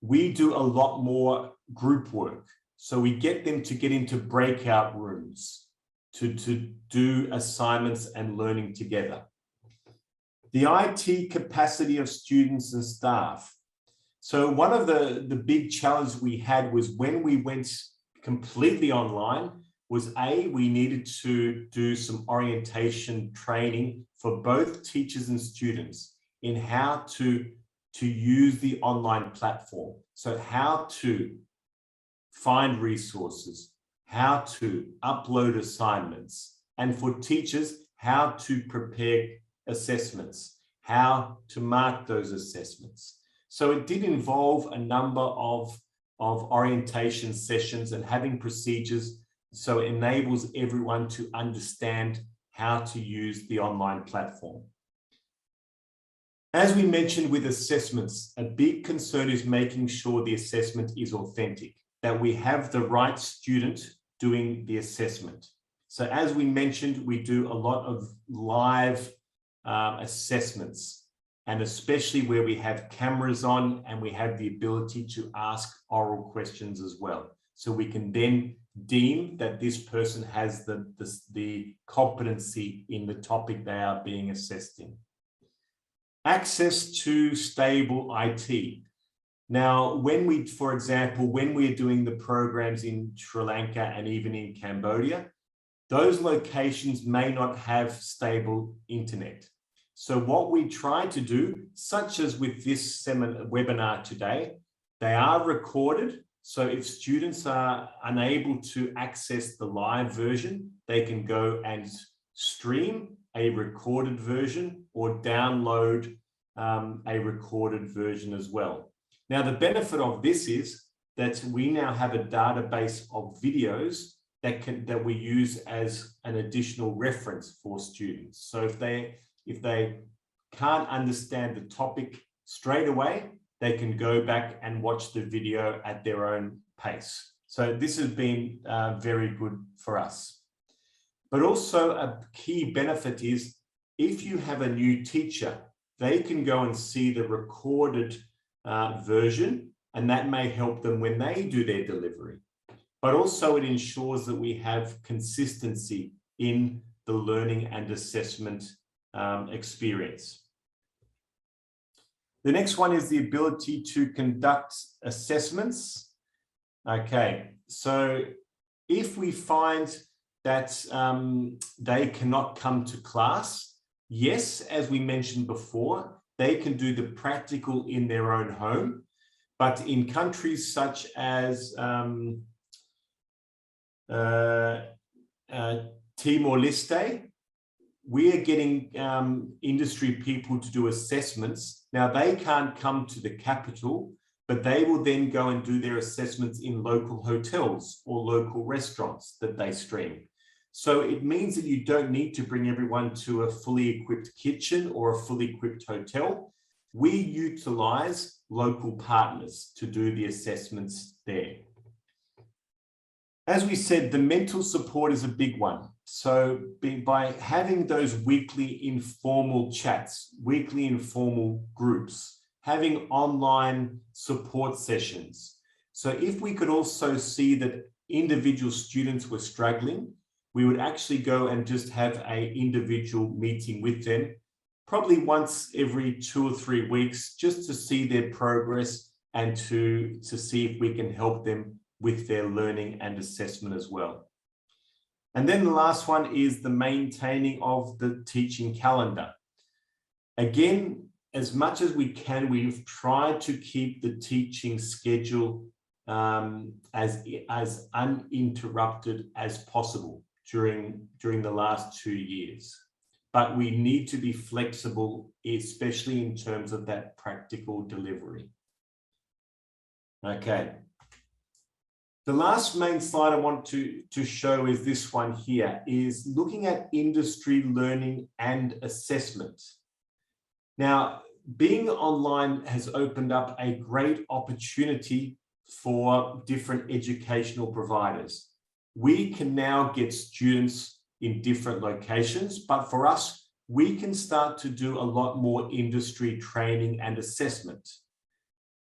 We do a lot more group work. So we get them to get into breakout rooms to do assignments and learning together. The IT capacity of students and staff. So one of the big challenges we had was when we went completely online was we needed to do some orientation training for both teachers and students in how to use the online platform. So how to find resources, how to upload assignments, and for teachers, how to prepare assessments, how to mark those assessments. So it did involve a number of orientation sessions and having procedures, so it enables everyone to understand how to use the online platform. As we mentioned with assessments, a big concern is making sure the assessment is authentic, that we have the right student doing the assessment. So as we mentioned, we do a lot of live assessments, and especially where we have cameras on and we have the ability to ask oral questions as well. So we can then deem that this person has the competency in the topic they are being assessed in. Access to stable IT. Now, for example, when we're doing the programs in Sri Lanka and even in Cambodia, those locations may not have stable internet. So what we try to do, such as with this webinar today, they are recorded. So if students are unable to access the live version, they can go and stream a recorded version or download a recorded version as well. Now, the benefit of this is that we now have a database of videos that we use as an additional reference for students. So if they can't understand the topic straight away, they can go back and watch the video at their own pace. So this has been very good for us. But also a key benefit is if you have a new teacher, they can go and see the recorded version, and that may help them when they do their delivery. But also it ensures that we have consistency in the learning and assessment experience. The next one is the ability to conduct assessments. Okay, so if we find that they cannot come to class, yes, as we mentioned before, they can do the practical in their own home. But in countries such as Timor-Leste, we are getting industry people to do assessments. Now, they can't come to the capital, but they will then go and do their assessments in local hotels or local restaurants that they stream. So it means that you don't need to bring everyone to a fully equipped kitchen or a fully equipped hotel. We utilize local partners to do the assessments there. As we said, the mental support is a big one. So by having those weekly informal chats, weekly informal groups, having online support sessions. So if we could also see that individual students were struggling, we would actually go and just have an individual meeting with them, probably once every 2 or 3 weeks, just to see their progress and to see if we can help them with their learning and assessment as well. And then the last one is the maintaining of the teaching calendar. Again, as much as we can, we've tried to keep the teaching schedule as uninterrupted as possible during the last 2 years. But we need to be flexible, especially in terms of that practical delivery. Okay. The last main slide I want to show is this one here, is looking at industry learning and assessment. Now, being online has opened up a great opportunity for different educational providers. We can now get students in different locations, but for us, we can start to do a lot more industry training and assessment.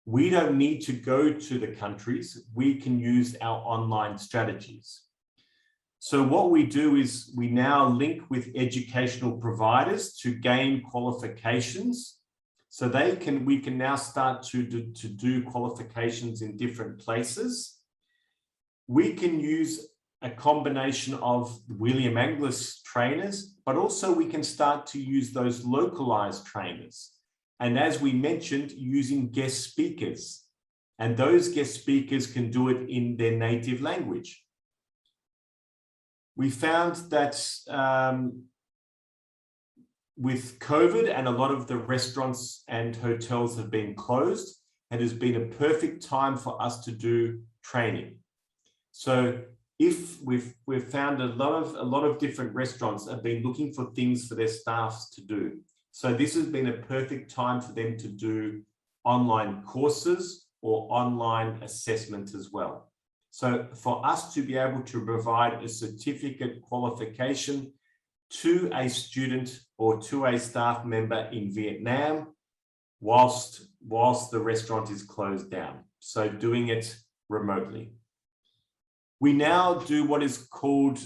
We don't need to go to the countries. We can use our online strategies. So what we do is we now link with educational providers to gain qualifications. So we can now start to do qualifications in different places. We can use a combination of William Angliss trainers, but also we can start to use those localized trainers. And as we mentioned, using guest speakers. And those guest speakers can do it in their native language. We found that with COVID and a lot of the restaurants and hotels have been closed, it has been a perfect time for us to do training. So if we've found a lot of different restaurants have been looking for things for their staffs to do. So this has been a perfect time for them to do online courses or online assessment as well. So for us to be able to provide a certificate qualification to a student or to a staff member in Vietnam whilst the restaurant is closed down. So doing it remotely. We now do what is called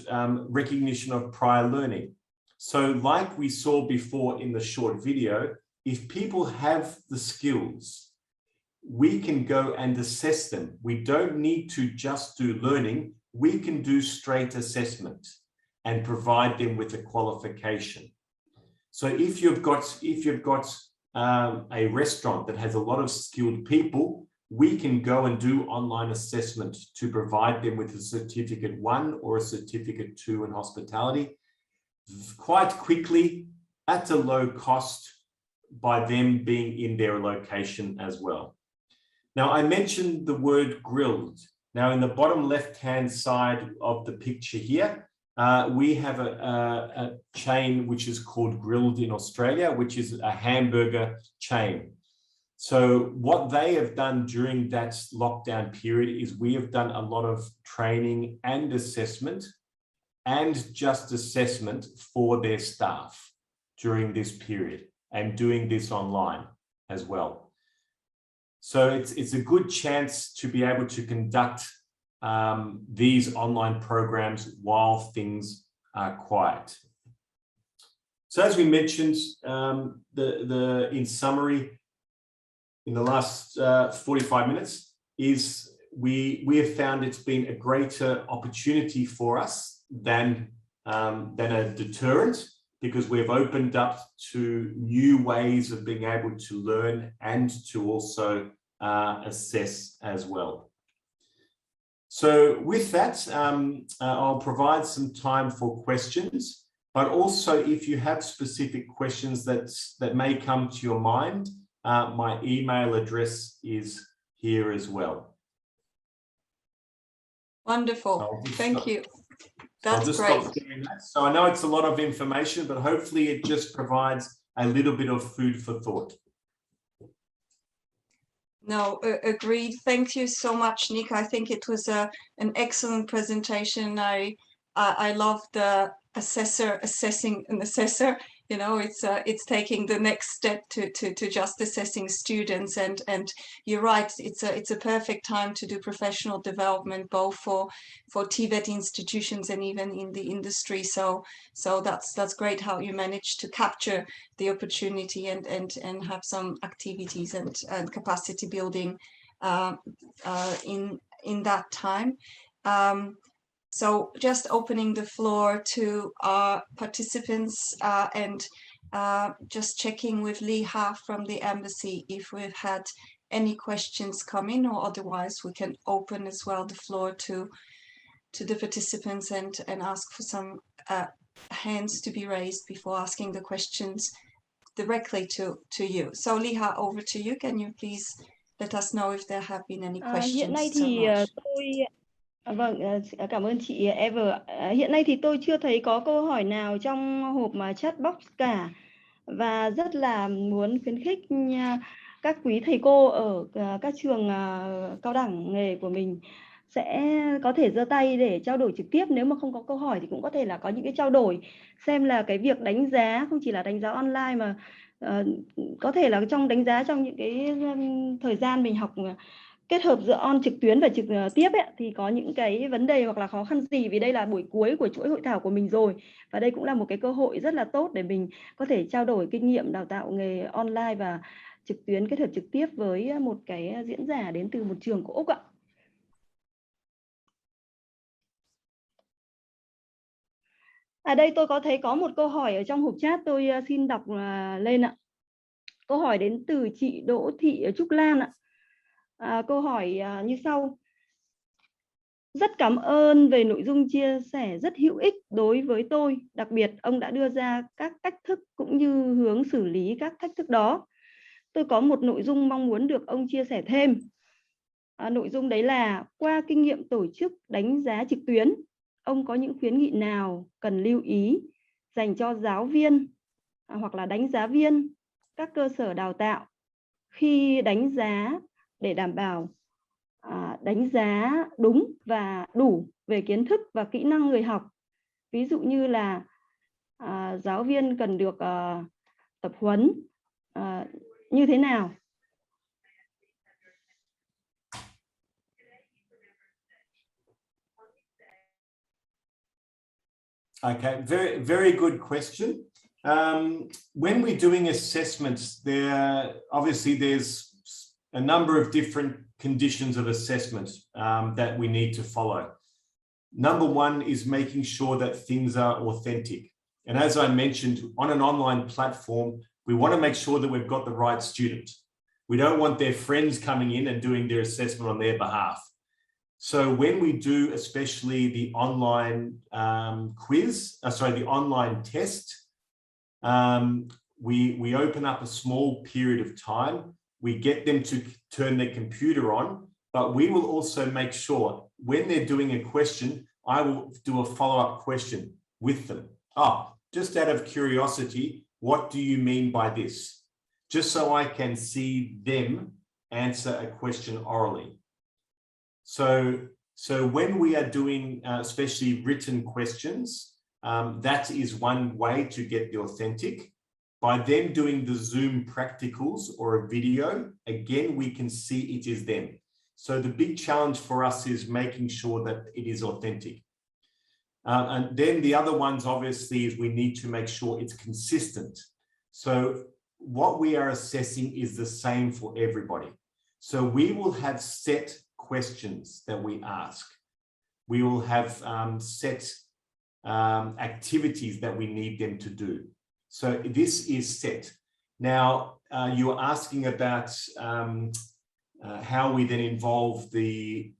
recognition of prior learning. So like we saw before in the short video, if people have the skills, we can go and assess them. We don't need to just do learning. We can do straight assessment and provide them with a qualification. So if you've got a restaurant that has a lot of skilled people, we can go and do online assessment to provide them with a certificate 1 or a certificate 2 in hospitality quite quickly at a low cost by them being in their location as well. Now, I mentioned the word grilled. Now, in the bottom left-hand side of the picture here, we have a chain which is called Grilled in Australia, which is a hamburger chain. So what they have done during that lockdown period is we have done a lot of training and assessment and just assessment for their staff during this period and doing this online as well. So it's a good chance to be able to conduct these online programs while things are quiet. So as we mentioned, in summary, in the last 45 minutes, is we have found it's been a greater opportunity for us than a deterrent, because we've opened up to new ways of being able to learn and to also assess as well. So with that, I'll provide some time for questions, but also if you have specific questions that may come to your mind, my email address is here as well. Wonderful. Thank you. That's I'll just great. stop doing that. So I know it's a lot of information, but hopefully it just provides a little bit of food for thought. No, agreed. Thank you so much, Nick. I think it was an excellent presentation. I love the assessor assessing an assessor. You know, it's taking the next step to just assessing students, and you're right. It's a perfect time to do professional development, both for TVET institutions and even in the industry. So that's great how you managed to capture the opportunity and have some activities and capacity building in that time. So just opening the floor to our participants and just checking with Liha from the embassy if we've had any questions come in, or otherwise we can open as well the floor to the participants and ask for some hands to be raised before asking the questions directly to you. So Liha, over to you. Can you please let us know if there have been any questions? Hiện nay so thì much? cảm ơn chị Ever. Hiện nay thì tôi chưa thấy có câu hỏi nào trong hộp mà chat box cả, và rất là muốn khuyến khích các quý thầy cô ở các trường cao đẳng nghề của mình sẽ có thể giơ tay để trao đổi trực tiếp. Nếu mà không có câu hỏi thì cũng có thể là có những cái trao đổi, xem là cái việc đánh giá không chỉ là đánh giá online mà có thể là trong đánh giá trong những cái thời gian mình học kết hợp giữa trực tuyến và trực tiếp ấy, thì có những cái vấn đề hoặc là khó khăn gì, vì đây là buổi cuối của chuỗi hội thảo của mình rồi, và đây cũng là một cái cơ hội rất là tốt để mình có thể trao đổi kinh nghiệm đào tạo nghề online và trực tuyến kết hợp trực tiếp với một cái diễn giả đến từ một trường của Úc ạ. À đây tôi có thấy có một câu hỏi ở trong hộp chat, tôi xin đọc lên ạ. Câu hỏi đến từ chị Đỗ Thị Trúc Lan ạ. Câu hỏi như sau. Rất cảm ơn về nội dung chia sẻ rất hữu ích đối với tôi. Đặc biệt ông đã đưa ra các cách thức cũng như hướng xử lý các thách thức đó. Tôi có một nội dung mong muốn được ông chia sẻ thêm. Nội dung đấy là qua kinh nghiệm tổ chức đánh giá trực tuyến, ông có những khuyến nghị nào cần lưu ý dành cho giáo viên hoặc là đánh giá viên các cơ sở đào tạo khi đánh giá để đảm bảo đánh giá đúng và đủ về kiến thức và kỹ năng người học. Ví dụ như là giáo viên cần được tập huấn như thế nào? Okay, very good question. When we're doing assessments, there's a number of different conditions of assessment that we need to follow. Number one is making sure that things are authentic. And as I mentioned, on an online platform, we want to make sure that we've got the right student. We don't want their friends coming in and doing their assessment on their behalf. So when we do, especially the online the online test, we open up a small period of time. We get them to turn their computer on, but we will also make sure when they're doing a question, I will do a follow-up question with them. Just out of curiosity, what do you mean by this? Just so I can see them answer a question orally. So when we are doing especially written questions, that is one way to get the authentic. By them doing the Zoom practicals or a video, again, we can see it is them. So the big challenge for us is making sure that it is authentic. And then the other ones, obviously, is we need to make sure it's consistent. So what we are assessing is the same for everybody. So we will have set questions that we ask. We will have set activities that we need them to do. So this is set. Now, you are asking about how we then involve the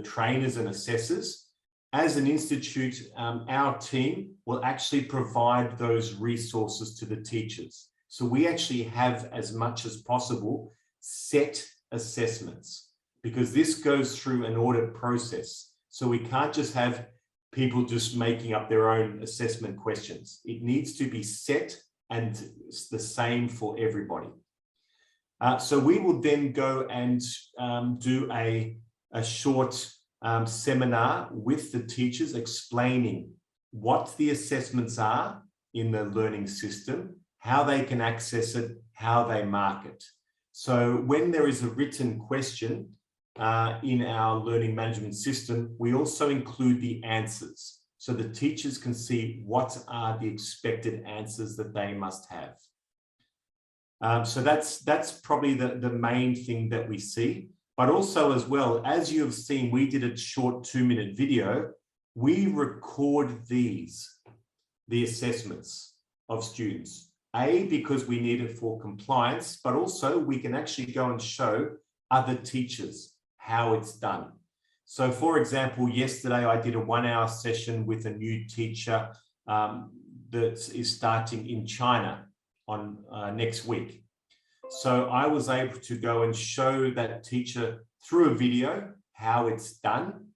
trainers and assessors. As an institute, our team will actually provide those resources to the teachers. So we actually have, as much as possible, set assessments, because this goes through an audit process. So we can't just have people just making up their own assessment questions. It needs to be set and it's the same for everybody. So we will then go and do a short seminar with the teachers explaining what the assessments are in the learning system, how they can access it, how they mark it. So when there is a written question in our learning management system, we also include the answers so the teachers can see what are the expected answers that they must have. So that's probably the main thing that we see. But also as well, as you have seen, we did a short 2-minute video. We record the assessments of students. Because we need it for compliance, but also we can actually go and show other teachers how it's done. So for example, yesterday I did a 1-hour session with a new teacher that is starting in China on next week. So I was able to go and show that teacher through a video how it's done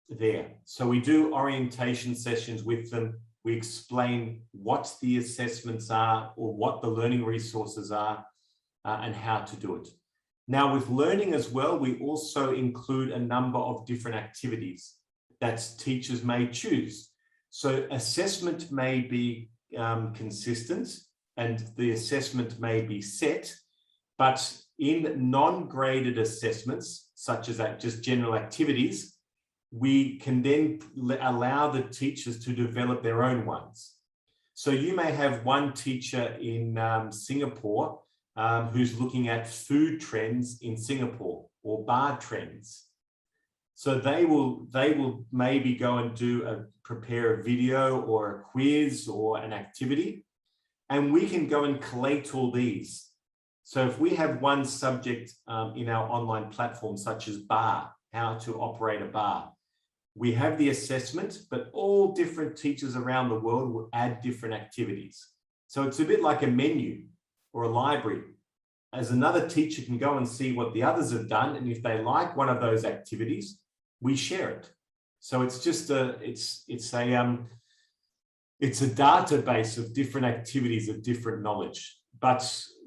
there. So we do orientation sessions with them. We explain what the assessments are or what the learning resources are and how to do it. Now with learning as well, we also include a number of different activities that teachers may choose. So assessment may be consistent and the assessment may be set, but in non-graded assessments, such as just general activities, we can then allow the teachers to develop their own ones. So you may have one teacher in Singapore who's looking at food trends in Singapore or bar trends. So they will maybe go and prepare a video or a quiz or an activity, and we can go and collate all these. So if we have one subject in our online platform, such as bar, how to operate a bar, we have the assessment, but all different teachers around the world will add different activities. So it's a bit like a menu or a library. As another teacher can go and see what the others have done, and if they like one of those activities, we share it. So it's just it's a database of different activities of different knowledge, but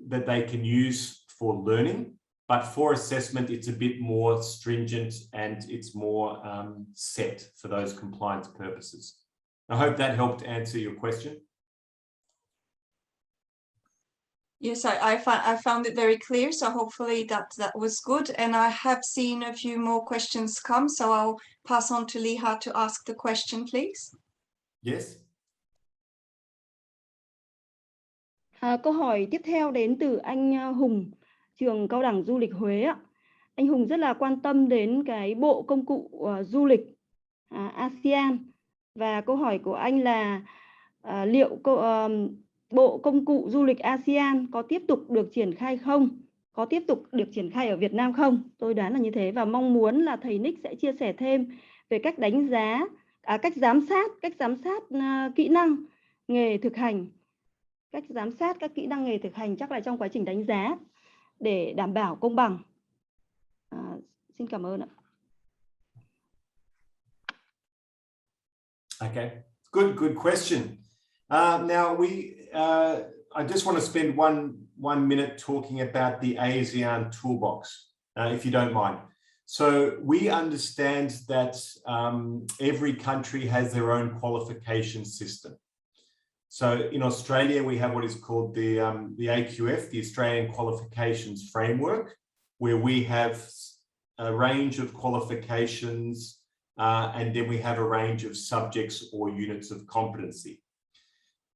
that they can use for learning. But for assessment, it's a bit more stringent and it's more set for those compliance purposes. I hope that helped answer your question. Yes, I found it very clear. So hopefully that was good. And I have seen a few more questions come. So I'll pass on to Liha to ask the question, please. Yes. Câu hỏi tiếp theo đến từ anh Hùng, trường Cao đẳng Du lịch Huế ạ. Anh Hùng rất là quan tâm đến cái bộ công cụ du lịch ASEAN, và câu hỏi của anh là liệu bộ công cụ du lịch ASEAN có tiếp tục được triển khai không? Có tiếp tục được triển khai ở Việt Nam không? Tôi đoán là như thế, và mong muốn là thầy Nick sẽ chia sẻ thêm về cách đánh giá, cách giám sát kỹ năng nghề thực hành. Cách giám sát các kỹ năng nghề thực hành chắc là trong quá trình đánh giá để đảm bảo công bằng. Xin cảm ơn ạ. Okay, good question. Now I just want to spend one minute talking about the ASEAN toolbox, if you don't mind. So we understand that every country has their own qualification system. So in Australia, we have what is called the AQF, the Australian Qualifications Framework, where we have a range of qualifications and then we have a range of subjects or units of competency.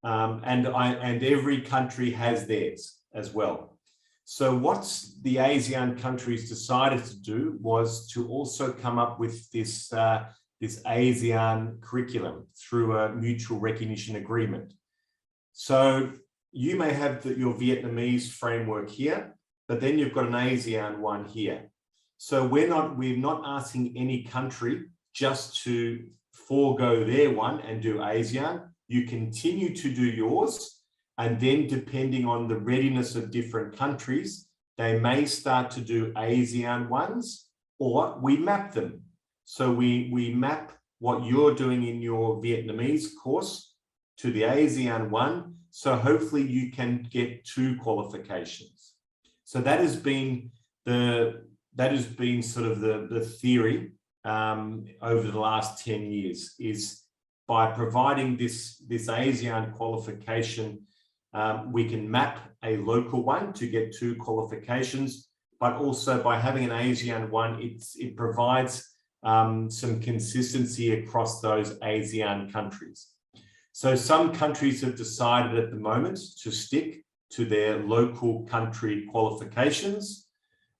And every country has theirs as well. So what the ASEAN countries decided to do was to also come up with this ASEAN curriculum through a mutual recognition agreement. So you may have your Vietnamese framework here, but then you've got an ASEAN one here. So we're not asking any country just to forego their one and do ASEAN. You continue to do yours, and then depending on the readiness of different countries, they may start to do ASEAN ones, or we map them. So we map what you're doing in your Vietnamese course to the ASEAN one. So hopefully you can get 2 qualifications. So that has been sort of the theory over the last 10 years, is by providing this ASEAN qualification, we can map a local one to get 2 qualifications, but also by having an ASEAN one, it provides some consistency across those ASEAN countries. So some countries have decided at the moment to stick to their local country qualifications.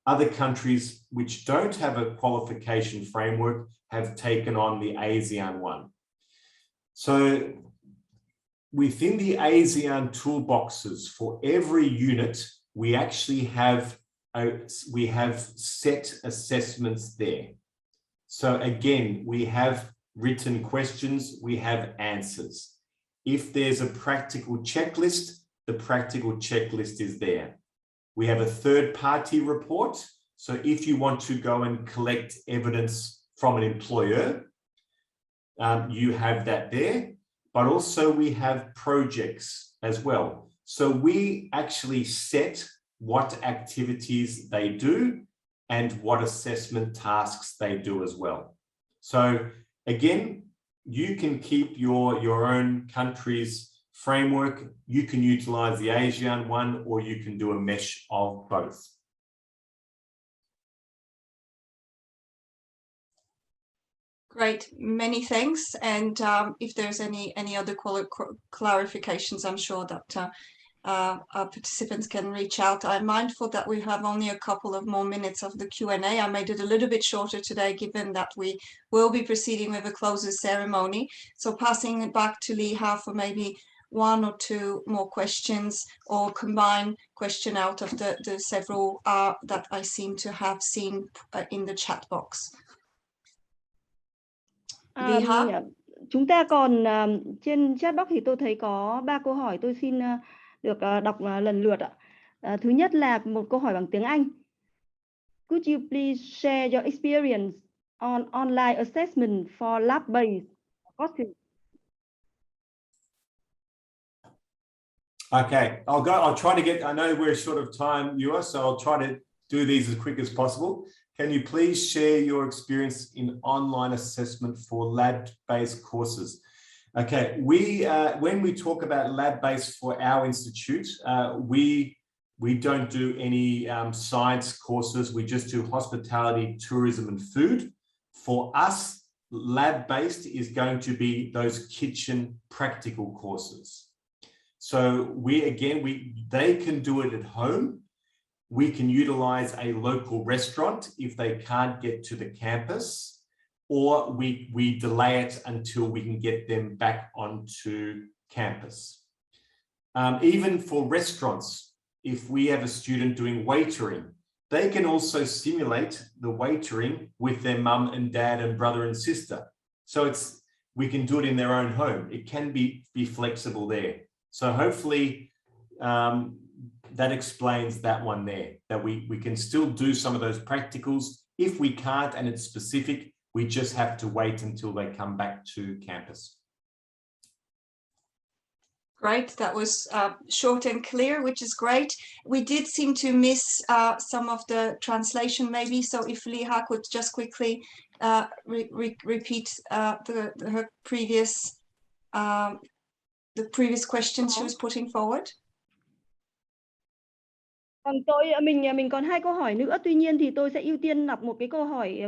Other countries which don't have a qualification framework have taken on the ASEAN one. So within the ASEAN toolboxes for every unit, we actually have set assessments there. So again, we have written questions, we have answers. If there's a practical checklist, the practical checklist is there. We have a third-party report. So if you want to go and collect evidence from an employer, you have that there. But also we have projects as well. So we actually set what activities they do and what assessment tasks they do as well. So again, you can keep your own country's framework. You can utilize the ASEAN one, or you can do a mesh of both. Great, many thanks. And if there's any other clarifications, I'm sure that our participants can reach out. I'm mindful that we have only a couple of more minutes of the Q&A. I made it a little bit shorter today, given that we will be proceeding with a closure ceremony. So passing it back to Liha for maybe 1 or 2 more questions, or combine question out of the several that I seem to have seen in the chat box. Liha? Chúng ta còn trên chat box thì tôi thấy có 3 câu hỏi, tôi xin được đọc lần lượt ạ. Thứ nhất là một câu hỏi bằng tiếng Anh. Could you please share your experience on online assessment for lab-based courses? Okay, I'll try to get, I know we're short of time, Yua, so I'll try to do these as quick as possible. Can you please share your experience in online assessment for lab-based courses? Okay, when we talk about lab-based for our institute, we don't do any science courses. We just do hospitality, tourism, and food. For us, lab-based is going to be those kitchen practical courses. So they can do it at home. We can utilize a local restaurant if they can't get to the campus, or we delay it until we can get them back onto campus. Even for restaurants, if we have a student doing waitering, they can also simulate the waitering with their mum and dad and brother and sister. So we can do it in their own home. It can be flexible there. So hopefully that explains that one there, that we can still do some of those practicals. If we can't and it's specific, we just have to wait until they come back to campus. Great, that was short and clear, which is great. We did seem to miss some of the translation maybe, so if Liha could just quickly repeat her previous the previous question she was putting forward. Còn mình còn 2 câu hỏi nữa, tuy nhiên thì tôi sẽ ưu tiên đọc một cái câu hỏi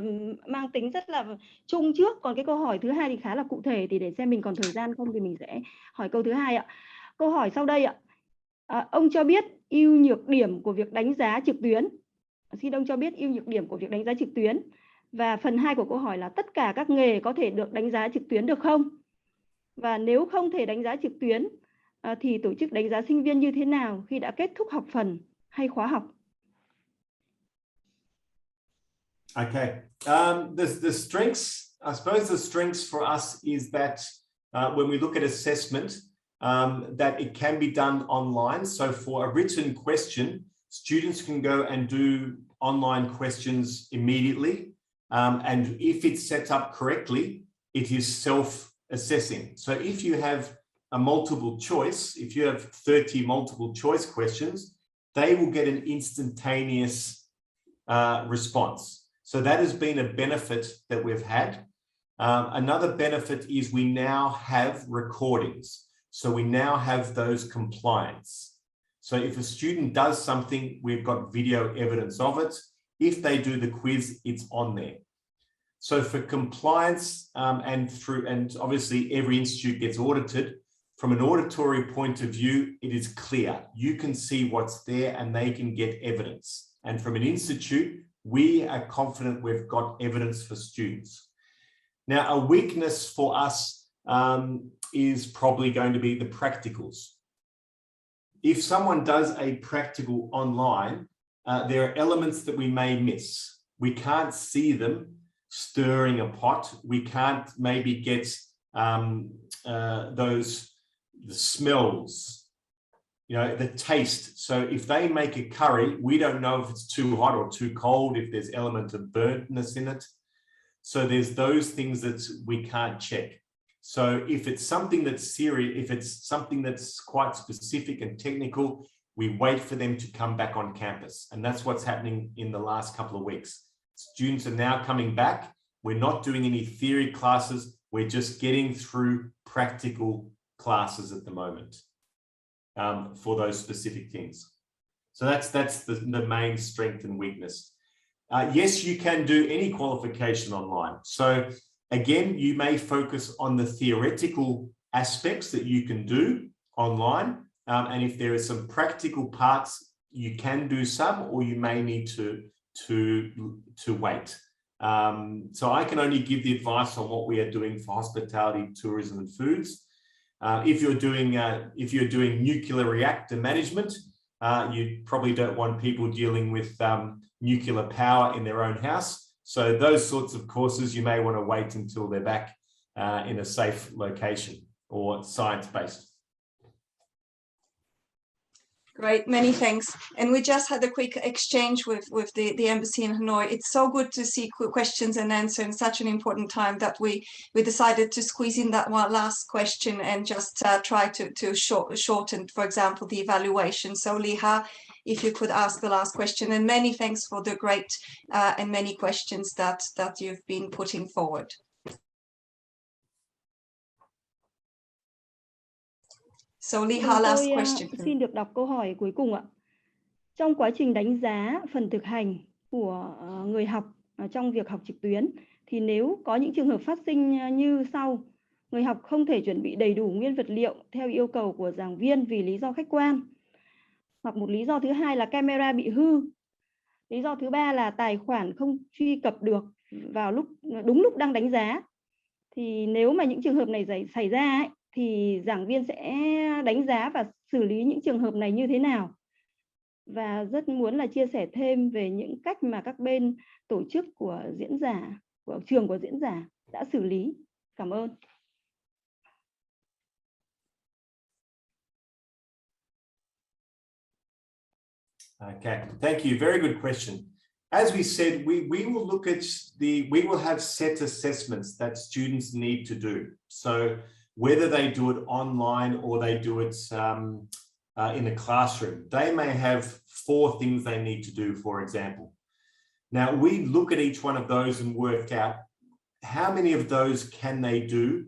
mang tính rất là chung trước, còn cái câu hỏi thứ hai thì khá là cụ thể, thì để xem mình còn thời gian không thì mình sẽ hỏi câu thứ hai ạ. Câu hỏi sau đây ạ. Ông cho biết ưu nhược điểm của việc đánh giá trực tuyến. Xin ông cho biết ưu nhược điểm của việc đánh giá trực tuyến. Và phần 2 của câu hỏi là tất cả các nghề có thể được đánh giá trực tuyến được không? Và nếu không thể đánh giá trực tuyến thì tổ chức đánh giá sinh viên như thế nào khi đã kết thúc học phần hay khóa học? Okay, the strengths, I suppose the strengths for us is that when we look at assessment, that it can be done online. So for a written question, students can go and do online questions immediately. And if it's set up correctly, it is self-assessing. So if you have a multiple choice, if you have 30 multiple choice questions, they will get an instantaneous response. So that has been a benefit that we've had. Another benefit is we now have recordings. So we now have those compliance. So if a student does something, we've got video evidence of it. If they do the quiz, it's on there. So for compliance and obviously every institute gets audited, from an auditory point of view, it is clear. You can see what's there and they can get evidence. And from an institute, we are confident we've got evidence for students. Now, a weakness for us is probably going to be the practicals. If someone does a practical online, there are elements that we may miss. We can't see them stirring a pot. We can't maybe get the smells, you know, the taste. So if they make a curry, we don't know if it's too hot or too cold, if there's element of burntness in it. So there's those things that we can't check. So if it's something that's serious, if it's something that's quite specific and technical, we wait for them to come back on campus. And that's what's happening in the last couple of weeks. Students are now coming back. We're not doing any theory classes. We're just getting through practical classes at the moment for those specific things. So that's the main strength and weakness. Yes, you can do any qualification online. So again, you may focus on the theoretical aspects that you can do online. And if there are some practical parts, you can do some, or you may need to wait. So I can only give the advice on what we are doing for hospitality, tourism, and foods. If you're doing nuclear reactor management, you probably don't want people dealing with nuclear power in their own house. So those sorts of courses, you may want to wait until they're back in a safe location or science-based. Great, many thanks. And we just had a quick exchange with the embassy in Hanoi. It's so good to see questions and answers in such an important time that we decided to squeeze in that one last question and just try to shorten, for example, the evaluation. So Liha, if you could ask the last question, and many thanks for the great and many questions that you've been putting forward. So Liha, last question. Xin được đọc câu hỏi cuối cùng ạ. Trong quá trình đánh giá phần thực hành của người học trong việc học trực tuyến, thì nếu có những trường hợp phát sinh như sau: người học không thể chuẩn bị đầy đủ nguyên vật liệu theo yêu cầu của giảng viên vì lý do khách quan, hoặc một lý do thứ hai là camera bị hư, lý do thứ ba là tài khoản không truy cập được vào đúng lúc đang đánh giá, thì nếu mà những trường hợp này xảy ra ấy, thì giảng viên sẽ đánh giá và xử lý những trường hợp này như thế nào? Và rất muốn là chia sẻ thêm về những cách mà các bên tổ chức của diễn giả, của trường của diễn giả đã xử lý. Cảm ơn. Okay, thank you. Very good question. As we said, we will look at we will have set assessments that students need to do. So whether they do it online or they do it in a classroom, they may have 4 things they need to do, for example. Now, we look at each one of those and work out how many of those can they do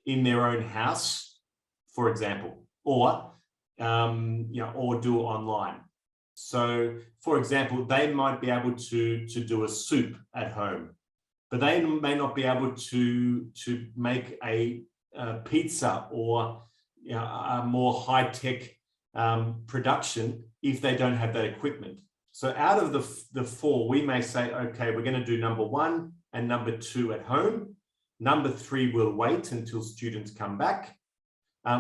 in their own house, for example, or or do online. So, for example, they might be able to do a soup at home, but they may not be able to make a pizza or a more high-tech production if they don't have that equipment. So out of the 4, we may say, okay, we're going to do number 1 and number 2 at home. Number 3 will wait until students come back.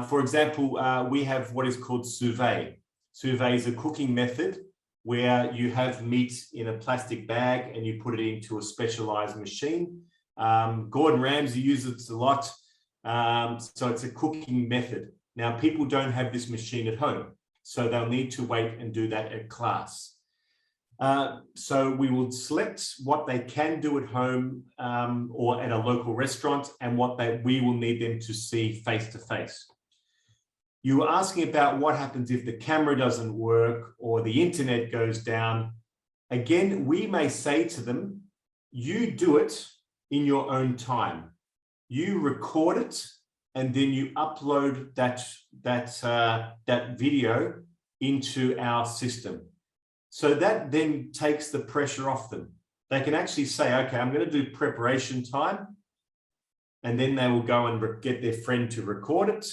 For example, we have what is called sous vide. Sous vide is a cooking method where you have meat in a plastic bag and you put it into a specialized machine. Gordon Ramsay uses it a lot. So it's a cooking method. Now, people don't have this machine at home. So they'll need to wait and do that at class. So we will select what they can do at home or at a local restaurant and what we will need them to see face to face. You were asking about what happens if the camera doesn't work or the internet goes down. Again, we may say to them, you do it in your own time. You record it and then you upload that video into our system. So that then takes the pressure off them. They can actually say, okay, I'm going to do preparation time. And then they will go and get their friend to record it,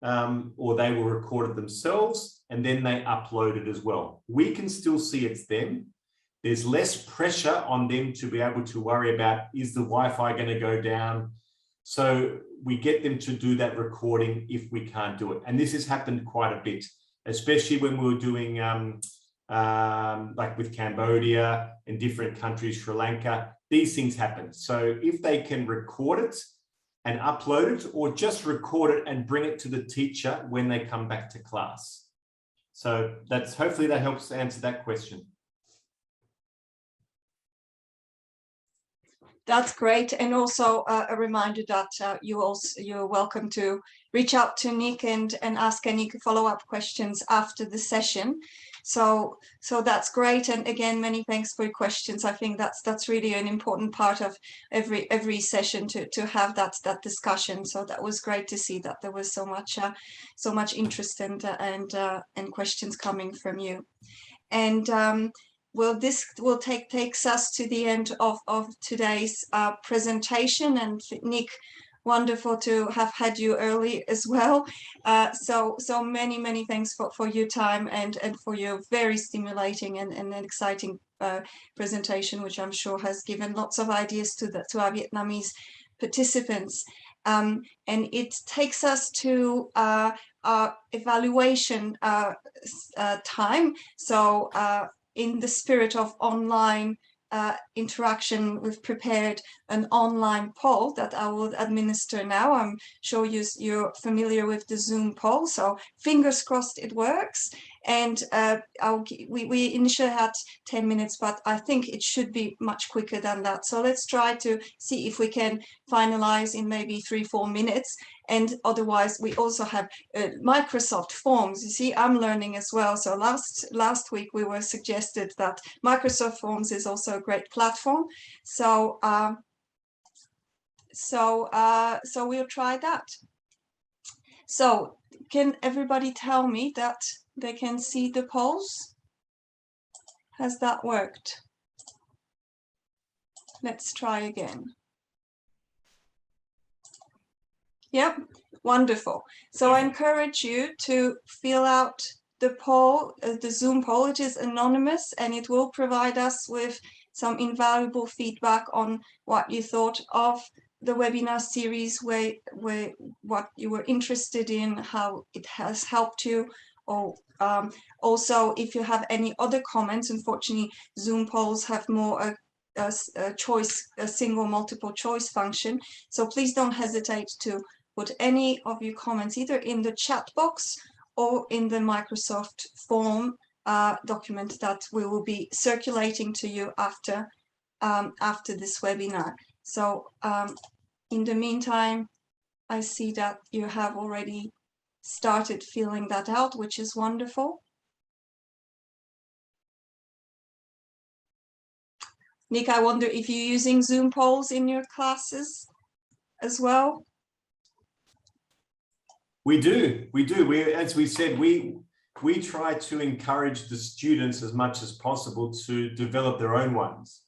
or they will record it themselves, and then they upload it as well. We can still see it's them. There's less pressure on them to be able to worry about, is the Wi-Fi going to go down? So we get them to do that recording if we can't do it. And this has happened quite a bit, especially when we were doing like with Cambodia and different countries, Sri Lanka, these things happen. So if they can record it and upload it, or just record it and bring it to the teacher when they come back to class. So that's, hopefully that helps answer that question. That's great, and also a reminder that you're welcome to reach out to Nick and ask any follow-up questions after the session. So that's great, and again, many thanks for your questions. I think that's really an important part of every session to have that discussion. So that was great to see that there was so much interest and questions coming from you, and. Well, this will takes us to the end of today's presentation. And Nick, wonderful to have had you early as well. So many thanks for your time and for your very stimulating and exciting presentation, which I'm sure has given lots of ideas to our Vietnamese participants. And it takes us to our evaluation time. So. In the spirit of online interaction, we've prepared an online poll that I will administer now. I'm sure you're familiar with the Zoom poll, so fingers crossed it works. And we initially had 10 minutes, but I think it should be much quicker than that. So let's try to see if we can finalize in maybe 3-4 minutes. And otherwise, we also have Microsoft Forms. You see, I'm learning as well. So last week we were suggested that Microsoft Forms is also a great platform. So we'll try that. So can everybody tell me that they can see the polls? Has that worked? Let's try again. Yep, wonderful. So I encourage you to fill out the poll, the Zoom poll. It is anonymous and it will provide us with some invaluable feedback on what you thought of the webinar series, what you were interested in, how it has helped you, or also if you have any other comments. Unfortunately, Zoom polls have more a single multiple choice function. So please don't hesitate to put any of your comments either in the chat box or in the Microsoft form document that we will be circulating to you after this webinar. So in the meantime, I see that you have already started filling that out, which is wonderful. Nick, I wonder if you're using Zoom polls in your classes as well? We do. As we said, we try to encourage the students as much as possible to develop their own ones.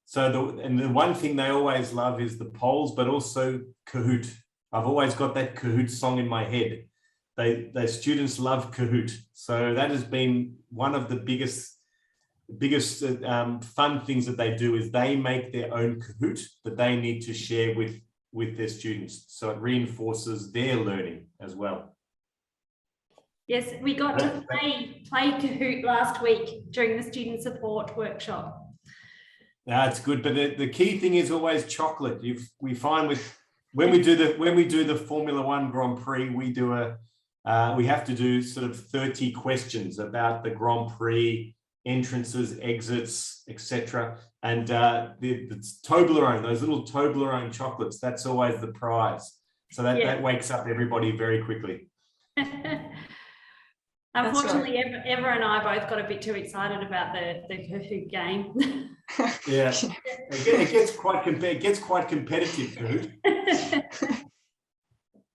So the one thing they always love is the polls, but also Kahoot. I've always got that Kahoot song in my head. The students love Kahoot. So that has been one of the biggest fun things that they do, is they make their own Kahoot that they need to share with their students. So it reinforces their learning as well. Yes, we got to play Kahoot last week during the student support workshop. That's good, but the key thing is always chocolate. We find when we do the Formula One Grand Prix, we do we have to do sort of 30 questions about the Grand Prix, entrances, exits, etc. And the Toblerone, those little Toblerone chocolates, that's always the prize. So that wakes up everybody very quickly. Unfortunately, Eva and I both got a bit too excited about the Kahoot game. Yeah, it gets quite competitive, Kahoot.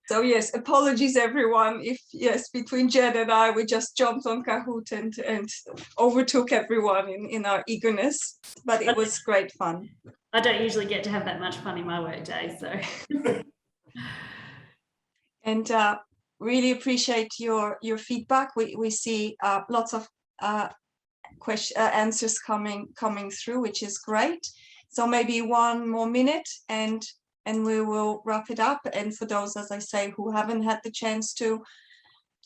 So yes, apologies everyone if yes, between Jen and I, we just jumped on Kahoot and overtook everyone in our eagerness, but it was great fun. I don't usually get to have that much fun in my work day, so. And really appreciate your feedback. We see lots of answers coming through, which is great. So maybe one more minute and we will wrap it up. And for those, as I say, who haven't had the chance to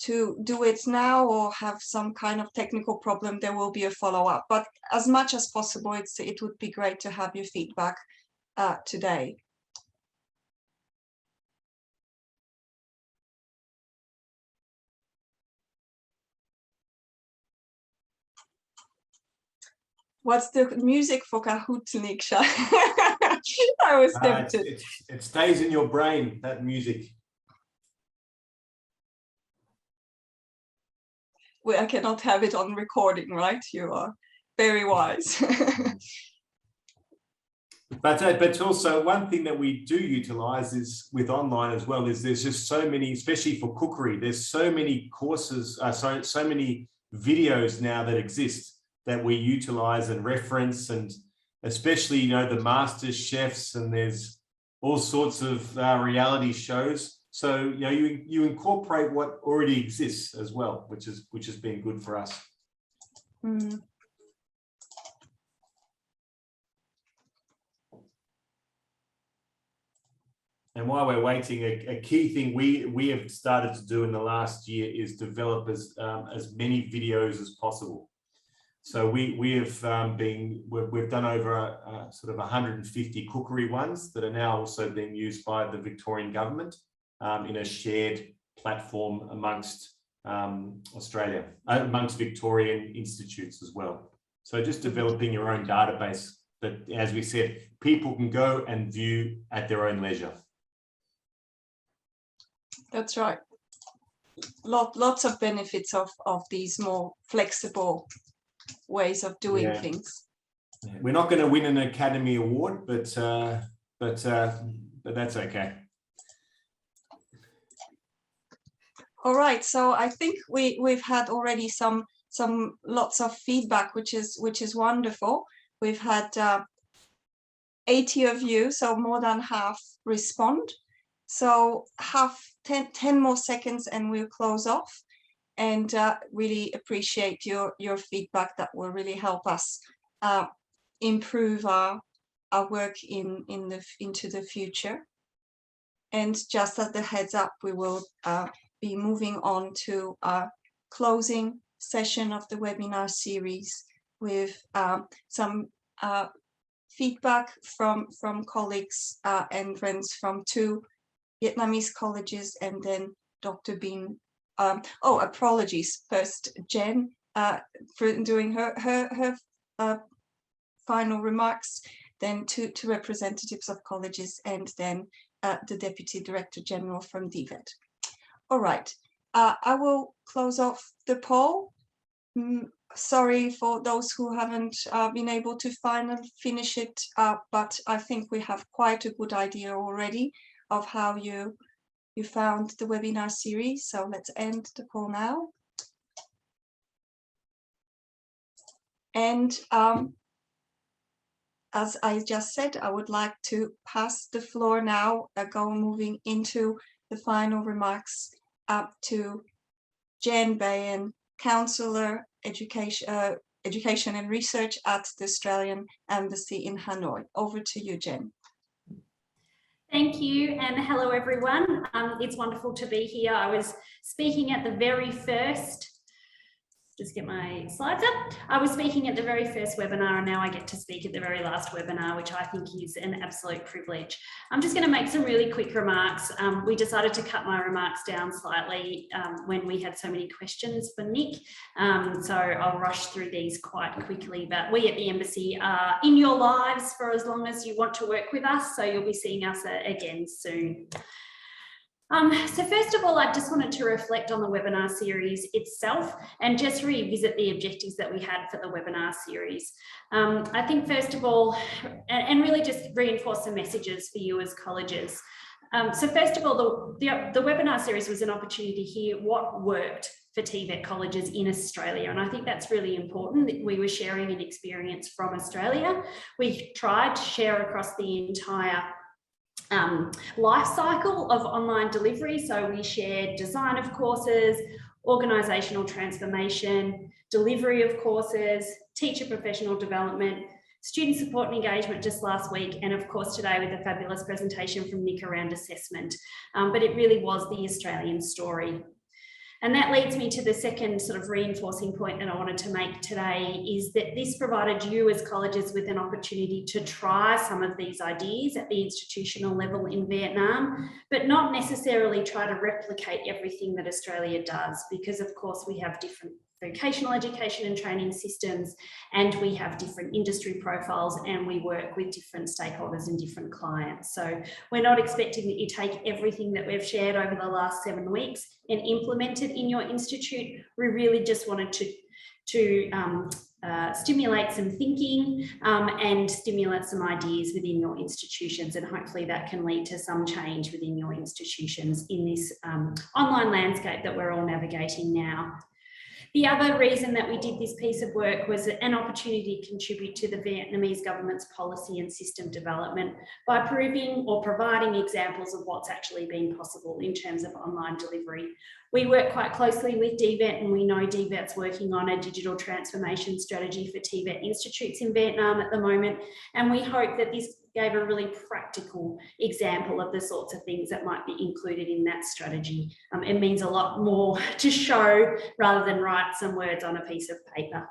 do it now or have some kind of technical problem, there will be a follow-up. But as much as possible, it would be great to have your feedback today. What's the music for Kahoot, Niksha? I was tempted. It stays in your brain, that music. Well, I cannot have it on recording, right? You are very wise. But also one thing that we do utilize is with online as well, is there's just so many, especially for cookery, there's so many courses, so many videos now that exist that we utilize and reference, and especially, you know, the master chefs, and there's all sorts of reality shows. So, you know, you incorporate what already exists as well, which has been good for us. Mm. And while we're waiting, a key thing we have started to do in the last year is develop as many videos as possible. So we've done over sort of 150 cookery ones that are now also being used by the Victorian government in a shared platform amongst Australia, amongst Victorian institutes as well. So just developing your own database that, as we said, people can go and view at their own leisure. That's right. Lots of benefits of these more flexible ways of doing things. We're not going to win an Academy Award, but that's okay. All right, so I think we've had already some lots of feedback, which is wonderful. We've had 80 of you, so more than half respond. So 10 more seconds and we'll close off. And really appreciate your feedback. That will really help us improve our work into the future. And just as the heads up, we will be moving on to our closing session of the webinar series with some feedback from colleagues and friends from 2 Vietnamese colleges, and then Dr. Bin. Apologies. First, Jen for doing her final remarks, then two representatives of colleges, and then the Deputy Director General from TVET. All right, I will close off the poll. Sorry for those who haven't been able to finish it, but I think we have quite a good idea already of how you found the webinar series. So let's end the call now. And as I just said, I would like to pass the floor now, moving into the final remarks up to Jen Bayan, Counselor Education and Research at the Australian Embassy in Hanoi. Over to you, Jen. Thank you, and hello everyone. It's wonderful to be here. I was speaking at the very first just get my slides up. I was speaking at the very first webinar and now I get to speak at the very last webinar, which I think is an absolute privilege. I'm just going to make some really quick remarks. We decided to cut my remarks down slightly when we had so many questions for Nick. So I'll rush through these quite quickly, but we at the Embassy are in your lives for as long as you want to work with us. So you'll be seeing us again soon. So first of all, I just wanted to reflect on the webinar series itself and just revisit the objectives that we had for the webinar series. I think first of all, and really just reinforce some messages for you as colleges. So first of all, the webinar series was an opportunity to hear what worked for TVET colleges in Australia. And I think that's really important that we were sharing an experience from Australia. We tried to share across the entire life cycle of online delivery. So we shared design of courses, organisational transformation, delivery of courses, teacher professional development, student support and engagement just last week, and of course today with a fabulous presentation from Nick around assessment. But it really was the Australian story. And that leads me to the second sort of reinforcing point that I wanted to make today is that this provided you as colleges with an opportunity to try some of these ideas at the institutional level in Vietnam, but not necessarily try to replicate everything that Australia does, because of course we have different vocational education and training systems, and we have different industry profiles, and we work with different stakeholders and different clients. So we're not expecting that you take everything that we've shared over the last 7 weeks and implement it in your institute. We really just wanted to stimulate some thinking and stimulate some ideas within your institutions, and hopefully that can lead to some change within your institutions in this online landscape that we're all navigating now. The other reason that we did this piece of work was an opportunity to contribute to the Vietnamese government's policy and system development by proving or providing examples of what's actually been possible in terms of online delivery. We work quite closely with TVET, and we know TVET's working on a digital transformation strategy for TVET institutes in Vietnam at the moment, and we hope that this gave a really practical example of the sorts of things that might be included in that strategy. It means a lot more to show rather than write some words on a piece of paper.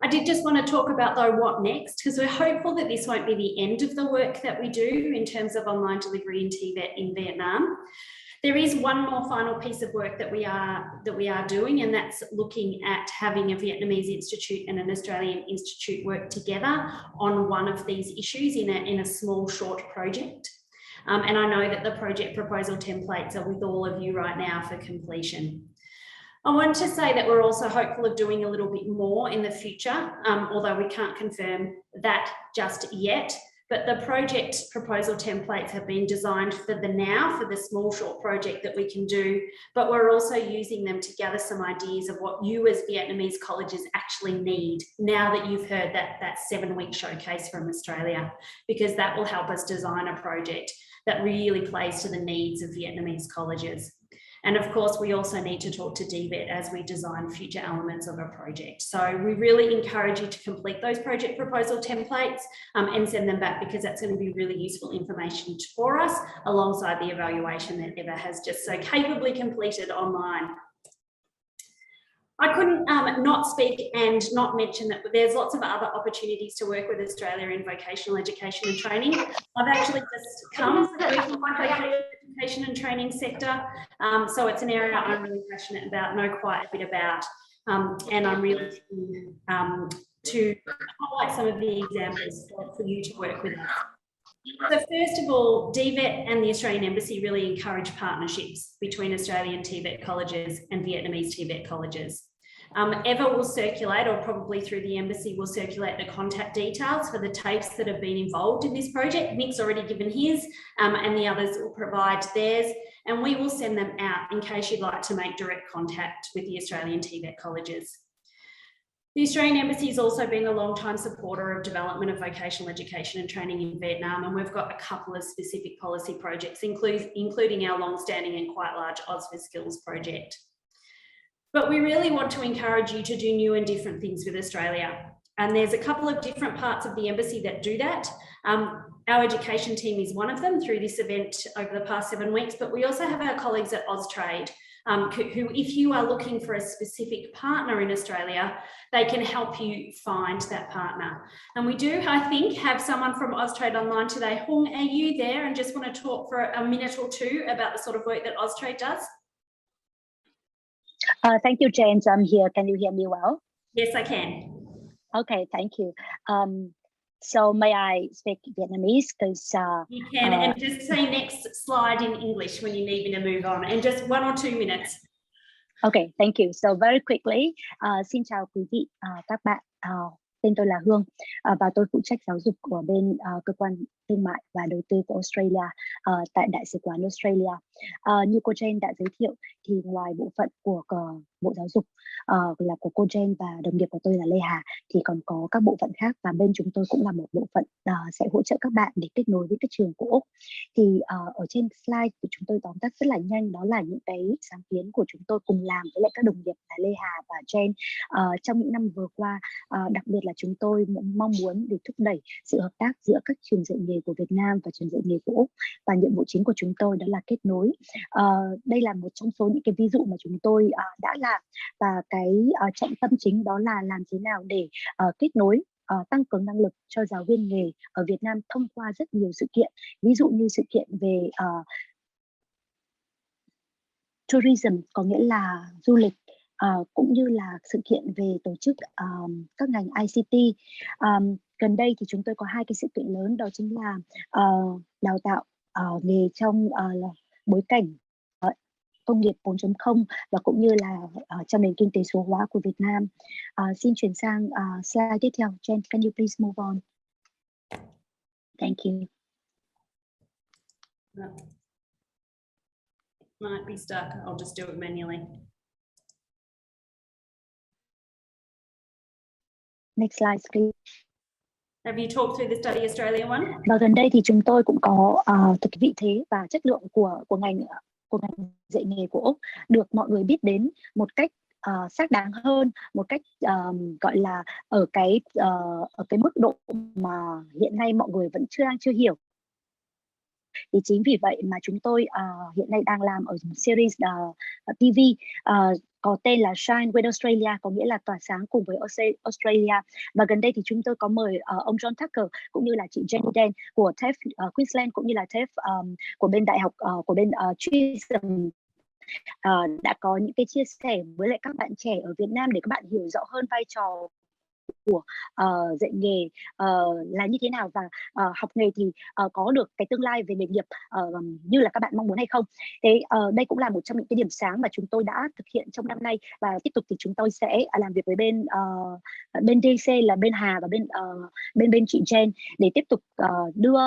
I did just want to talk about though what next, because we're hopeful that this won't be the end of the work that we do in terms of online delivery in TVET in Vietnam. There is one more final piece of work that we are doing, and that's looking at having a Vietnamese institute and an Australian institute work together on one of these issues in a small short project. And I know that the project proposal templates are with all of you right now for completion. I want to say that we're also hopeful of doing a little bit more in the future, although we can't confirm that just yet. But the project proposal templates have been designed for the now, for the small short project that we can do, but we're also using them to gather some ideas of what you as Vietnamese colleges actually need now that you've heard that 7-week showcase from Australia, because that will help us design a project that really plays to the needs of Vietnamese colleges. And of course, we also need to talk to TVET as we design future elements of a project. So we really encourage you to complete those project proposal templates and send them back, because that's going to be really useful information for us alongside the evaluation that Eva has just so capably completed online. I couldn't not speak and not mention that there's lots of other opportunities to work with Australia in vocational education and training. I've actually just come from the vocational education and training sector, so it's an area I'm really passionate about, know quite a bit about, and I'm really keen to highlight some of the examples for you to work with us. So first of all, TVET and the Australian Embassy really encourage partnerships between Australian TVET colleges and Vietnamese TVET colleges. Eva will circulate, or probably through the Embassy will circulate, the contact details for the TAFEs that have been involved in this project. Nick's already given his, and the others will provide theirs, and we will send them out in case you'd like to make direct contact with the Australian TVET colleges. The Australian Embassy has also been a long-time supporter of development of vocational education and training in Vietnam, and we've got a couple of specific policy projects, including our long-standing and quite large Oz for Skills project. But we really want to encourage you to do new and different things with Australia. And there's a couple of different parts of the Embassy that do that. Our education team is one of them through this event over the past 7 weeks, but we also have our colleagues at Austrade, who, if you are looking for a specific partner in Australia, they can help you find that partner. And we do, I think, have someone from Austrade online today. Hong, are you there and just want to talk for a minute or two about the sort of work that Austrade does? Thank you, James. I'm here. Can you hear me well? Yes, I can. Okay, thank you. So may I speak Vietnamese? Because you can, and just say next slide in English when you need me to move on, and just 1 or 2 minutes. Okay, thank you. So very quickly, xin chào quý vị, các bạn. Tên tôi là Hương và tôi phụ trách giáo dục của bên cơ quan thương mại và đầu tư của Australia tại Đại sứ quán Australia. Như cô Jane đã giới thiệu thì ngoài bộ phận của Bộ Giáo dục là của cô Jane và đồng nghiệp của tôi là Lê Hà thì còn có các bộ phận khác, và bên chúng tôi cũng là một bộ phận sẽ hỗ trợ các bạn để kết nối với các trường của Úc. Thì ở trên slide thì chúng tôi tóm tắt rất là nhanh, đó là những cái sáng kiến của chúng tôi cùng làm với lại các đồng nghiệp là Lê Hà và Jane trong những năm vừa qua, đặc biệt là chúng tôi mong muốn để thúc đẩy sự hợp tác giữa các trường dạy nghề của Việt Nam và trường dạy nghề của Úc, và nhiệm vụ chính của chúng tôi đó là kết nối. Đây là một trong số những cái ví dụ mà chúng tôi đã làm, và cái trọng tâm chính đó là làm thế nào để kết nối, tăng cường năng lực cho giáo viên nghề ở Việt Nam thông qua rất nhiều sự kiện, ví dụ như sự kiện về tourism, có nghĩa là du lịch, cũng như là sự kiện về tổ chức các ngành ICT. Gần đây thì chúng tôi có 2 cái sự kiện lớn, đó chính là đào tạo nghề trong bối cảnh công nghiệp 4.0 và cũng như là trong nền kinh tế số hóa của Việt Nam. Xin chuyển sang slide tiếp theo. Jen, can you please move on? Thank you. Might be stuck. I'll just do it manually. Next slide, please. Have you talked through the Study Australia one? Và gần đây thì chúng tôi cũng có từ cái vị thế và chất lượng của ngành dạy nghề của Úc được mọi người biết đến một cách xác đáng hơn, một cách gọi là ở cái mức độ mà hiện nay mọi người vẫn chưa hiểu. Thì chính vì vậy mà chúng tôi hiện nay đang làm ở series TV có tên là Shine with Australia, có nghĩa là tỏa sáng cùng với Australia. Và gần đây thì chúng tôi có mời ông John Tucker cũng như là chị Jenny Den của TVET Queensland cũng như là TVET của bên đại học của bên Chisholm đã có những cái chia sẻ với lại các bạn trẻ ở Việt Nam để các bạn hiểu rõ hơn vai trò của dạy nghề là như thế nào, và học nghề thì có được cái tương lai về nghề nghiệp như là các bạn mong muốn hay không. Thế đây cũng là một trong những cái điểm sáng mà chúng tôi đã thực hiện trong năm nay, và tiếp tục thì chúng tôi sẽ làm việc với bên DC là bên Hà và bên chị Jen để tiếp tục đưa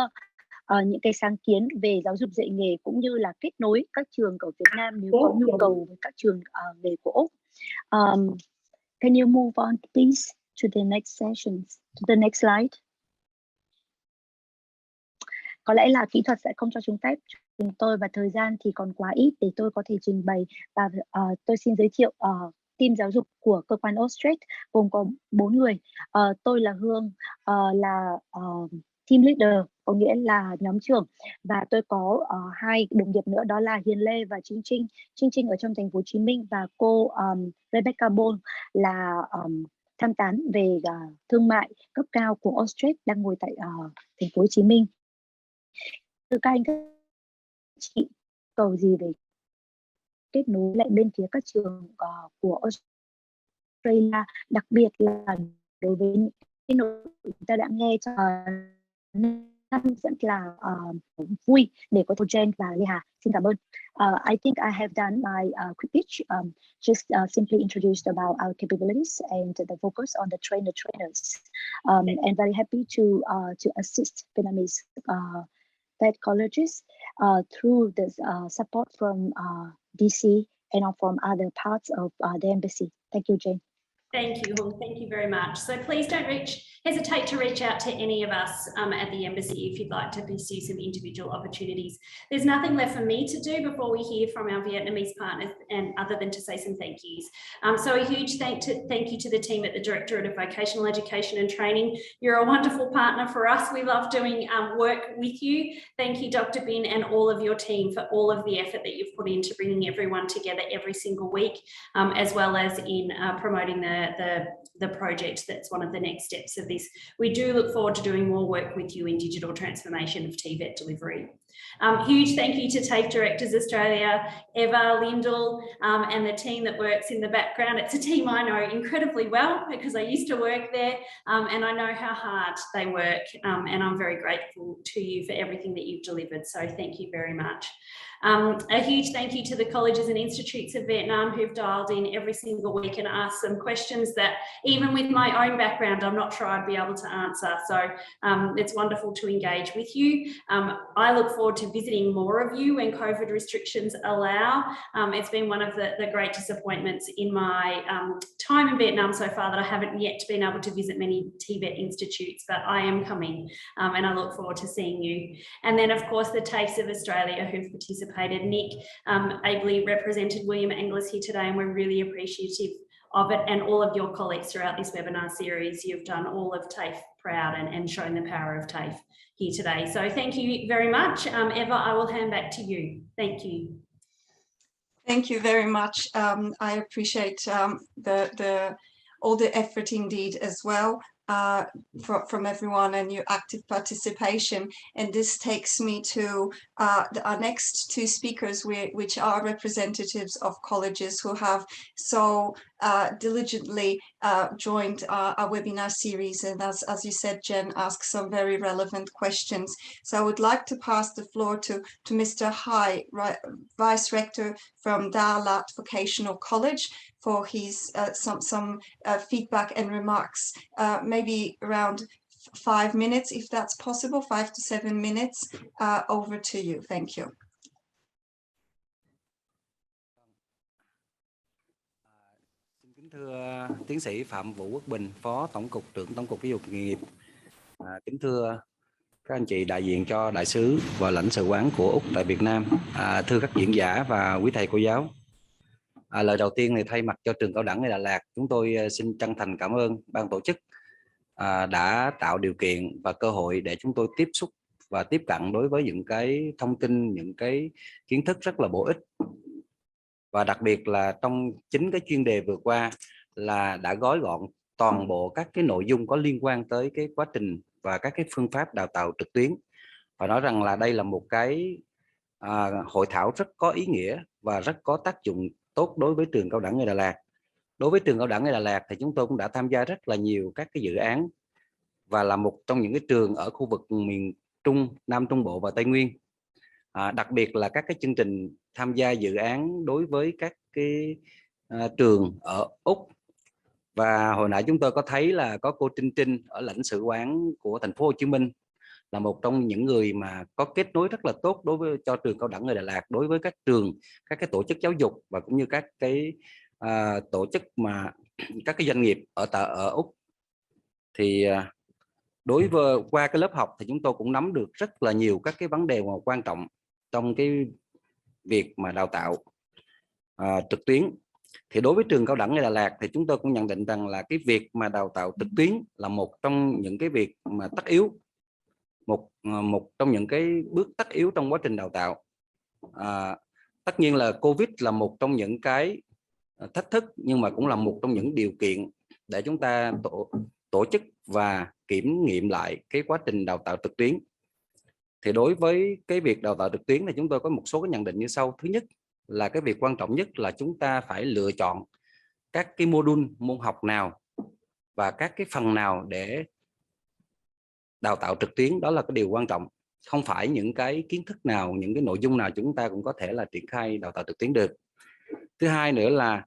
những cái sáng kiến về giáo dục dạy nghề cũng như là kết nối các trường ở Việt Nam nếu có nhu cầu với các trường nghề của Úc. Can you move on please to the next sessions, to the next slide? Có lẽ là kỹ thuật sẽ không cho phép chúng tôi, và thời gian thì còn quá ít để tôi có thể trình bày, và tôi xin giới thiệu team giáo dục của cơ quan Austrade gồm có 4 người. Tôi là Hương, là team leader, có nghĩa là nhóm trưởng, và tôi có 2 đồng nghiệp nữa, đó là Hiền Lê và Trinh Trinh ở trong thành phố Hồ Chí Minh, và cô Rebecca Bol là tham tán về thương mại cấp cao của Austrade đang ngồi tại thành phố Hồ Chí Minh. Từ các anh các chị cầu gì về kết nối lại bên phía các trường của Australia, đặc biệt là đối với những cái nội chúng ta đã nghe cho rất là vui để có Jen và Lê Hà. Xin cảm ơn. I think I have done my quick pitch. Just simply introduced about our capabilities and the focus on the trainers. And very happy to assist Vietnamese TVET colleges through the support from DC and from other parts of the embassy. Thank you, Jane. Thank you, Hung. Thank you very much. So please don't hesitate to reach out to any of us at the embassy if you'd like to pursue some individual opportunities. There's nothing left for me to do before we hear from our Vietnamese partners, and other than to say some thank yous. So a huge thank you to the team at the Directorate of Vocational Education and Training. You're a wonderful partner for us. We love doing work with you. Thank you, Dr. Bin, and all of your team for all of the effort that you've put into bringing everyone together every single week, as well as in promoting the project that's one of the next steps of this. We do look forward to doing more work with you in digital transformation of TVET delivery. Huge thank you to TAFE Directors Australia, Eva, Lyndall, and the team that works in the background. It's a team I know incredibly well because I used to work there, and I know how hard they work, and I'm very grateful to you for everything that you've delivered. So thank you very much. A huge thank you to the colleges and institutes of Vietnam who've dialed in every single week and asked some questions that even with my own background, I'm not sure I'd be able to answer. So it's wonderful to engage with you. I look forward to visiting more of you when COVID restrictions allow. It's been one of the great disappointments in my time in Vietnam so far that I haven't yet been able to visit many TVET institutes, but I am coming, and I look forward to seeing you. And then of course the TAFEs of Australia who've participated. Nick ably represented William Angliss here today, and we're really appreciative of it, and all of your colleagues throughout this webinar series. You've done all of TAFE proud and shown the power of TAFE here today. So thank you very much. Eva, I will hand back to you. Thank you. Thank you very much. I appreciate all the effort indeed as well from everyone, and your active participation. And this takes me to our next two speakers, which are representatives of colleges who have so diligently joined our webinar series, and as you said, Jen, asked some very relevant questions. So I would like to pass the floor to Mr. Hai, Vice Rector from Đà Lạt Vocational College, for his some feedback and remarks, maybe around 5 minutes, if that's possible, 5 to 7 minutes. Over to you. Thank you. Kính thưa tiến sĩ Phạm Vũ Quốc Bình, Phó Tổng cục trưởng Tổng cục Giáo dục nghề nghiệp. Kính thưa các anh chị đại diện cho đại sứ và lãnh sự quán của Úc tại Việt Nam, thưa các diễn giả và quý thầy cô giáo. Lời đầu tiên thì thay mặt cho trường Cao đẳng Nghề Đà Lạt, chúng tôi xin chân thành cảm ơn ban tổ chức đã tạo điều kiện và cơ hội để chúng tôi tiếp xúc và tiếp cận đối với những cái thông tin, những cái kiến thức rất là bổ ích. Và đặc biệt là trong chính cái chuyên đề vừa qua là đã gói gọn toàn bộ các cái nội dung có liên quan tới cái quá trình và các cái phương pháp đào tạo trực tuyến. Và nói rằng là đây là một cái hội thảo rất có ý nghĩa và rất có tác dụng tốt đối với trường Cao đẳng Nghề Đà Lạt. Đối với trường Cao đẳng Nghề Đà Lạt thì chúng tôi cũng đã tham gia rất là nhiều các cái dự án và là một trong những cái trường ở khu vực miền Trung, Nam Trung Bộ và Tây Nguyên. Đặc biệt là các cái chương trình tham gia dự án đối với các cái trường ở Úc. Và hồi nãy chúng tôi có thấy là có cô Trinh Trinh ở lãnh sự quán của thành phố Hồ Chí Minh là một trong những người mà có kết nối rất là tốt đối với cho trường Cao đẳng Nghề Đà Lạt, đối với các trường, các cái tổ chức giáo dục và cũng như các cái tổ chức mà các cái doanh nghiệp ở Úc. Thì đối với qua cái lớp học thì chúng tôi cũng nắm được rất là nhiều các cái vấn đề mà quan trọng trong cái việc mà đào tạo trực tuyến. Thì đối với trường Cao đẳng Nghề Đà Lạt thì chúng tôi cũng nhận định rằng là cái việc mà đào tạo trực tuyến là một trong những cái việc mà tất yếu, một trong những cái bước tất yếu trong quá trình đào tạo. Tất nhiên là Covid là một trong những cái thách thức, nhưng mà cũng là một trong những điều kiện để chúng ta tổ chức và kiểm nghiệm lại cái quá trình đào tạo trực tuyến. Thì đối với cái việc đào tạo trực tuyến thì chúng tôi có một số cái nhận định như sau. Thứ nhất là cái việc quan trọng nhất là chúng ta phải lựa chọn các cái môn học nào và các cái phần nào để đào tạo trực tuyến. Đó là cái điều quan trọng. Không phải những cái kiến thức nào, những cái nội dung nào chúng ta cũng có thể là triển khai đào tạo trực tuyến được. Thứ hai nữa là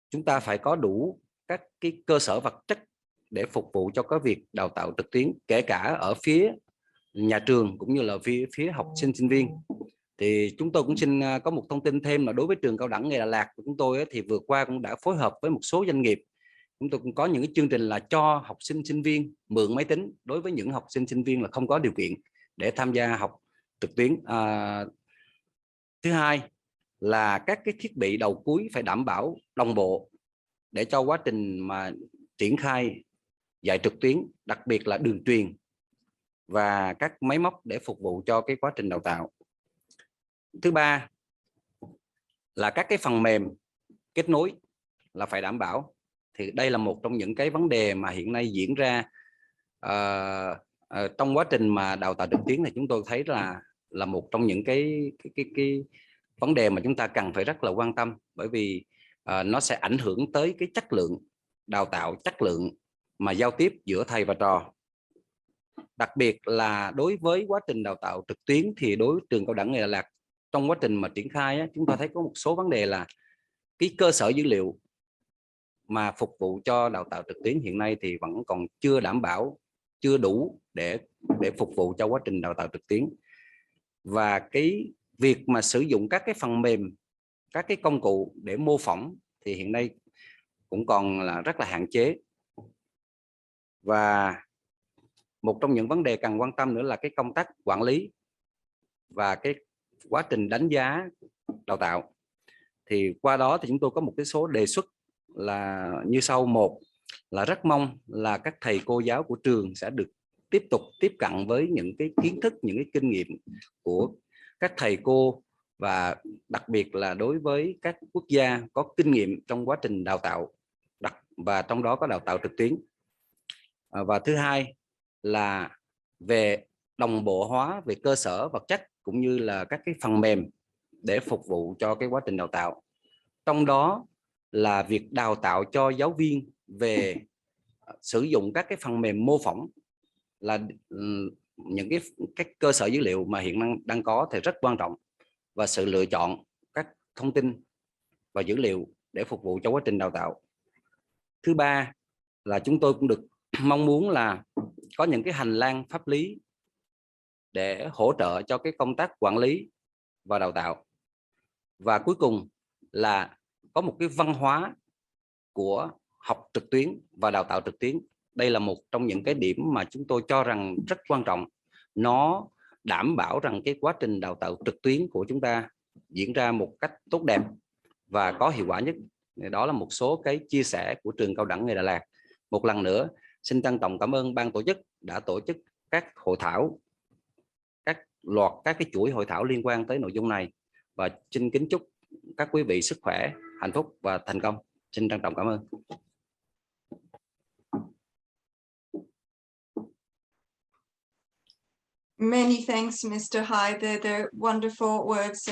chúng ta phải có đủ các cái cơ sở vật chất để phục vụ cho cái việc đào tạo trực tuyến, kể cả ở phía nhà trường cũng như là phía học sinh sinh viên. Thì chúng tôi cũng xin có một thông tin thêm là đối với trường Cao đẳng Nghề Đà Lạt của chúng tôi thì vừa qua cũng đã phối hợp với một số doanh nghiệp chúng tôi cũng có những cái chương trình là cho học sinh sinh viên mượn máy tính đối với những học sinh sinh viên là không có điều kiện để tham gia học trực tuyến. Thứ hai là các cái thiết bị đầu cuối phải đảm bảo đồng bộ để cho quá trình mà triển khai dạy trực tuyến, đặc biệt là đường truyền và các máy móc để phục vụ cho cái quá trình đào tạo. Thứ ba là các cái phần mềm kết nối là phải đảm bảo. Thì đây là một trong những cái vấn đề mà hiện nay diễn ra trong quá trình mà đào tạo trực tuyến, thì chúng tôi thấy là một trong những cái vấn đề mà chúng ta cần phải rất là quan tâm, bởi vì nó sẽ ảnh hưởng tới cái chất lượng đào tạo, chất lượng mà giao tiếp giữa thầy và trò. Đặc biệt là đối với quá trình đào tạo trực tuyến thì đối với trường cao đẳng nghề Đà Lạt, trong quá trình mà triển khai á, chúng ta thấy có một số vấn đề là cái cơ sở dữ liệu mà phục vụ cho đào tạo trực tuyến hiện nay thì vẫn còn chưa đảm bảo, chưa đủ để phục vụ cho quá trình đào tạo trực tuyến. Và cái việc mà sử dụng các cái phần mềm, các cái công cụ để mô phỏng thì hiện nay cũng còn là rất là hạn chế. Và một trong những vấn đề cần quan tâm nữa là cái công tác quản lý và cái quá trình đánh giá đào tạo. Thì qua đó thì chúng tôi có một cái số đề xuất là như sau. Một là rất mong là các thầy cô giáo của trường sẽ được tiếp tục tiếp cận với những cái kiến thức, những cái kinh nghiệm của các thầy cô, và đặc biệt là đối với các quốc gia có kinh nghiệm trong quá trình đào tạo, và trong đó có đào tạo trực tuyến. Và thứ hai là về đồng bộ hóa về cơ sở vật chất cũng như là các cái phần mềm để phục vụ cho cái quá trình đào tạo. Trong đó là việc đào tạo cho giáo viên về sử dụng các cái phần mềm mô phỏng, là những cái cơ sở dữ liệu mà hiện đang có thì rất quan trọng, và sự lựa chọn các thông tin và dữ liệu để phục vụ cho quá trình đào tạo. Thứ ba là chúng tôi cũng được mong muốn là có những cái hành lang pháp lý để hỗ trợ cho cái công tác quản lý và đào tạo. Và cuối cùng là có một cái văn hóa của học trực tuyến và đào tạo trực tuyến. Đây là một trong những cái điểm mà chúng tôi cho rằng rất quan trọng. Nó đảm bảo rằng cái quá trình đào tạo trực tuyến của chúng ta diễn ra một cách tốt đẹp và có hiệu quả nhất. Đó là một số cái chia sẻ của trường cao đẳng nghề Đà Lạt. Một lần nữa xin trân trọng cảm ơn ban tổ chức đã tổ chức các hội thảo, các cái chuỗi hội thảo liên quan tới nội dung này, và xin kính chúc các quý vị sức khỏe, hạnh phúc và thành công. Xin trân trọng cảm ơn. Many thanks, Mr. Hai. They're wonderful words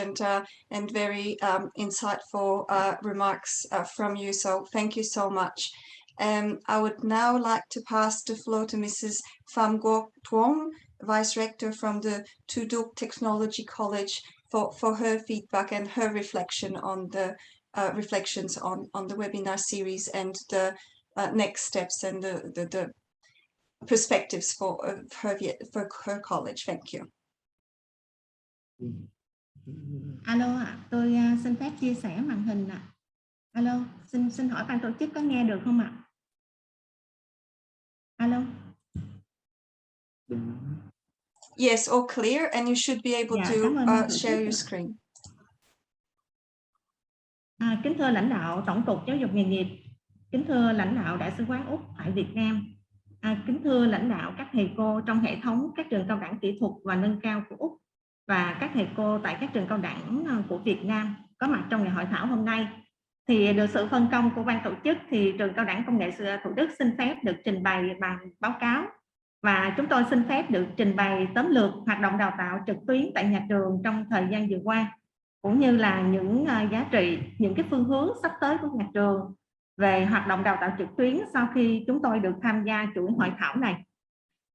and very insightful remarks from you. So thank you so much. I would now like to pass the floor to Mrs. Pham Ngoc Tuong, Vice Rector from the Tu Duc Technology College, for her feedback and her reflection on the reflections on the webinar series and the next steps and the perspectives for her college. Thank you. Alo ạ, tôi xin phép chia sẻ màn hình ạ. Alo, xin hỏi ban tổ chức có nghe được không ạ? Alo. Yes, all clear, and you should be able to share your screen. Kính thưa lãnh đạo Tổng cục Giáo dục nghề nghiệp, kính thưa lãnh đạo Đại sứ quán Úc tại Việt Nam, kính thưa lãnh đạo các thầy cô trong hệ thống các trường cao đẳng kỹ thuật và nâng cao của Úc và các thầy cô tại các trường cao đẳng của Việt Nam có mặt trong ngày hội thảo hôm nay. Thì được sự phân công của ban tổ chức thì trường cao đẳng công nghệ Thủ Đức xin phép được trình bày bằng báo cáo, và chúng tôi xin phép được trình bày tóm lược hoạt động đào tạo trực tuyến tại nhà trường trong thời gian vừa qua, cũng như là những giá trị, những cái phương hướng sắp tới của nhà trường về hoạt động đào tạo trực tuyến sau khi chúng tôi được tham gia chuỗi hội thảo này.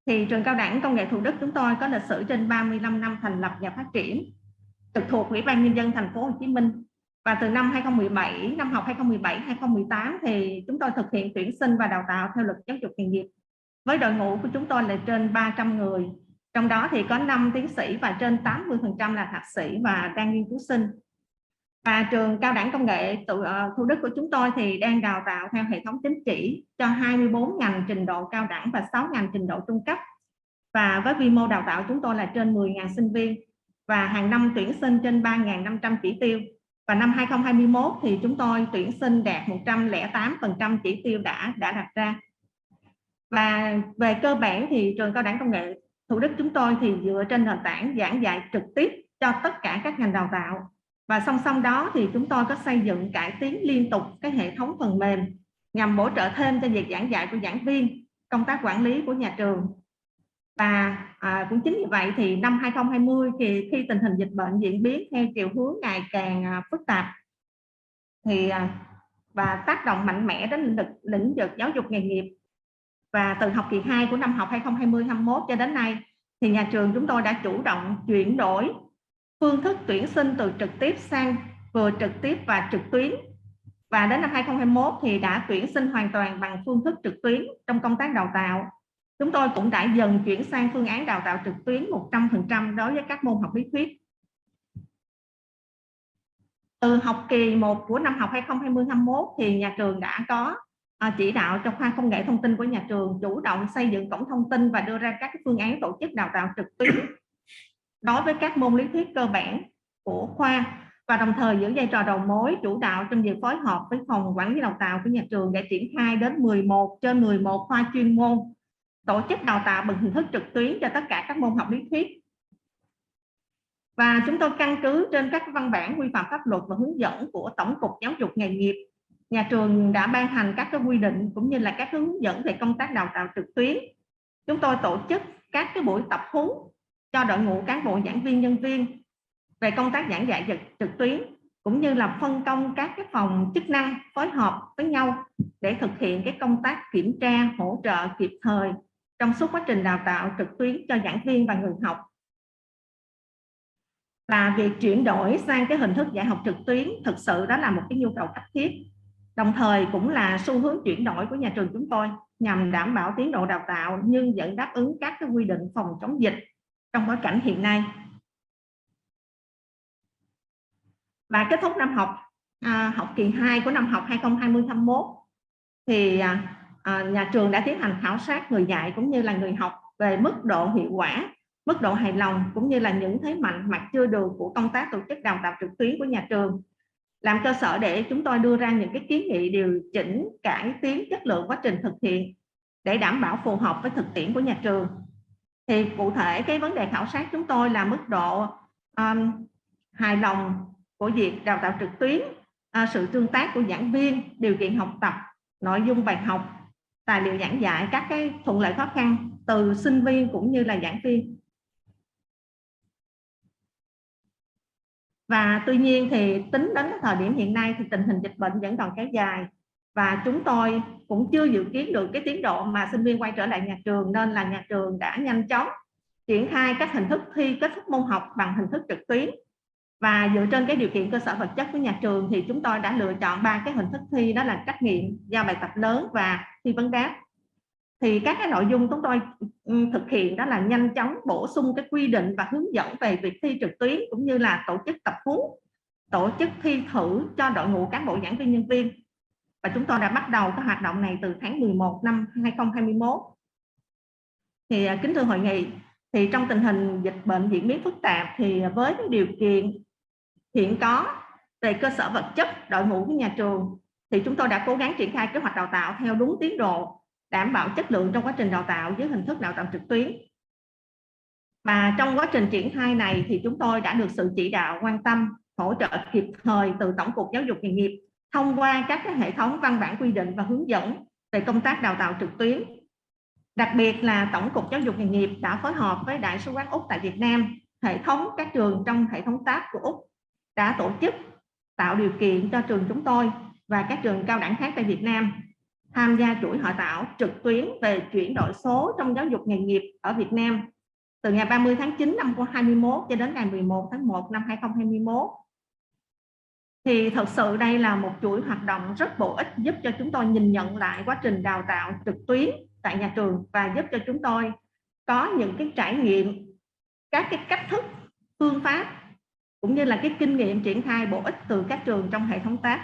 Thì trường cao đẳng công nghệ Thủ Đức chúng tôi có lịch sử trên 35 năm thành lập và phát triển, trực thuộc Ủy ban Nhân dân thành phố Hồ Chí Minh. Và từ năm 2017, năm học 2017-2018 thì chúng tôi thực hiện tuyển sinh và đào tạo theo luật giáo dục nghề nghiệp. Với đội ngũ của chúng tôi là trên 300 người, trong đó thì có 5 tiến sĩ và trên 80% là thạc sĩ và đang nghiên cứu sinh. Và trường Cao đẳng Công nghệ Thủ Đức của chúng tôi thì đang đào tạo theo hệ thống tín chỉ cho 24 ngành trình độ cao đẳng và 6 ngành trình độ trung cấp. Và với quy mô đào tạo chúng tôi là trên 10.000 sinh viên và hàng năm tuyển sinh trên 3.500 chỉ tiêu. Và năm 2021 thì chúng tôi tuyển sinh đạt 108% chỉ tiêu đã đặt ra. Và về cơ bản thì trường Cao đẳng Công nghệ Thủ Đức chúng tôi thì dựa trên nền tảng giảng dạy trực tiếp cho tất cả các ngành đào tạo. Và song song đó thì chúng tôi có xây dựng cải tiến liên tục cái hệ thống phần mềm nhằm bổ trợ thêm cho việc giảng dạy của giảng viên, công tác quản lý của nhà trường. Và cũng chính vì vậy thì năm 2020 khi tình hình dịch bệnh diễn biến theo chiều hướng ngày càng phức tạp thì và tác động mạnh mẽ đến lĩnh vực giáo dục nghề nghiệp, và từ học kỳ 2 của năm học 2020-21 cho đến nay thì nhà trường chúng tôi đã chủ động chuyển đổi phương thức tuyển sinh từ trực tiếp sang vừa trực tiếp và trực tuyến. Và đến năm 2021 thì đã tuyển sinh hoàn toàn bằng phương thức trực tuyến trong công tác đào tạo. Chúng tôi cũng đã dần chuyển sang phương án đào tạo trực tuyến 100% đối với các môn học lý thuyết. Từ học kỳ 1 của năm học 2020-21 thì nhà trường đã có chỉ đạo cho khoa công nghệ thông tin của nhà trường chủ động xây dựng cổng thông tin và đưa ra các phương án tổ chức đào tạo trực tuyến đối với các môn lý thuyết cơ bản của khoa, và đồng thời giữ vai trò đầu mối chủ đạo trong việc phối hợp với phòng quản lý đào tạo của nhà trường để triển khai đến 11 trên 11 khoa chuyên môn tổ chức đào tạo bằng hình thức trực tuyến cho tất cả các môn học lý thuyết. Và chúng tôi căn cứ trên các văn bản quy phạm pháp luật và hướng dẫn của Tổng cục Giáo dục nghề nghiệp, nhà trường đã ban hành các cái quy định cũng như là các hướng dẫn về công tác đào tạo trực tuyến. Chúng tôi tổ chức các cái buổi tập huấn cho đội ngũ cán bộ giảng viên nhân viên về công tác giảng dạy trực tuyến, cũng như là phân công các cái phòng chức năng phối hợp với nhau để thực hiện cái công tác kiểm tra, hỗ trợ kịp thời trong suốt quá trình đào tạo trực tuyến cho giảng viên và người học. Và việc chuyển đổi sang cái hình thức dạy học trực tuyến thực sự đó là một cái nhu cầu cấp thiết, đồng thời cũng là xu hướng chuyển đổi của nhà trường chúng tôi nhằm đảm bảo tiến độ đào tạo nhưng vẫn đáp ứng các cái quy định phòng chống dịch trong bối cảnh hiện nay. Và kết thúc năm học học kỳ 2 của năm học 2020-21 thì nhà trường đã tiến hành khảo sát người dạy cũng như là người học về mức độ hiệu quả, mức độ hài lòng cũng như là những thế mạnh mặt chưa được của công tác tổ chức đào tạo trực tuyến của nhà trường, làm cơ sở để chúng tôi đưa ra những cái kiến nghị điều chỉnh cải tiến chất lượng quá trình thực hiện để đảm bảo phù hợp với thực tiễn của nhà trường. Thì cụ thể cái vấn đề khảo sát chúng tôi là mức độ hài lòng của việc đào tạo trực tuyến, sự tương tác của giảng viên, điều kiện học tập, nội dung bài học, tài liệu giảng dạy, các cái thuận lợi khó khăn từ sinh viên cũng như là giảng viên. Và tuy nhiên thì tính đến thời điểm hiện nay thì tình hình dịch bệnh vẫn còn kéo dài và chúng tôi cũng chưa dự kiến được cái tiến độ mà sinh viên quay trở lại nhà trường, nên là nhà trường đã nhanh chóng triển khai các hình thức thi kết thúc môn học bằng hình thức trực tuyến. Và dựa trên cái điều kiện cơ sở vật chất của nhà trường thì chúng tôi đã lựa chọn 3 cái hình thức thi, đó là trắc nghiệm, giao bài tập lớn và thi vấn đáp. Thì các cái nội dung chúng tôi thực hiện đó là nhanh chóng bổ sung cái quy định và hướng dẫn về việc thi trực tuyến, cũng như là tổ chức tập huấn, tổ chức thi thử cho đội ngũ cán bộ giảng viên nhân viên. Và chúng tôi đã bắt đầu cái hoạt động này từ tháng 11 năm 2021. Thì kính thưa hội nghị, thì trong tình hình dịch bệnh diễn biến phức tạp thì với cái điều kiện hiện có về cơ sở vật chất, đội ngũ của nhà trường thì chúng tôi đã cố gắng triển khai kế hoạch đào tạo theo đúng tiến độ, đảm bảo chất lượng trong quá trình đào tạo dưới hình thức đào tạo trực tuyến. Và trong quá trình triển khai này thì chúng tôi đã được sự chỉ đạo, quan tâm, hỗ trợ kịp thời từ Tổng cục Giáo dục nghề nghiệp thông qua các cái hệ thống văn bản quy định và hướng dẫn về công tác đào tạo trực tuyến. Đặc biệt là Tổng cục Giáo dục nghề nghiệp đã phối hợp với Đại sứ quán Úc tại Việt Nam, hệ thống các trường trong hệ thống TVET của Úc đã tổ chức tạo điều kiện cho trường chúng tôi và các trường cao đẳng khác tại Việt Nam tham gia chuỗi hội thảo trực tuyến về chuyển đổi số trong giáo dục nghề nghiệp ở Việt Nam từ ngày 30 tháng 9 năm 2021 cho đến ngày 11 tháng 1 năm 2021. Thì thật sự đây là một chuỗi hoạt động rất bổ ích giúp cho chúng tôi nhìn nhận lại quá trình đào tạo trực tuyến tại nhà trường và giúp cho chúng tôi có những cái trải nghiệm, các cái cách thức, phương pháp cũng như là cái kinh nghiệm triển khai bổ ích từ các trường trong hệ thống TVET.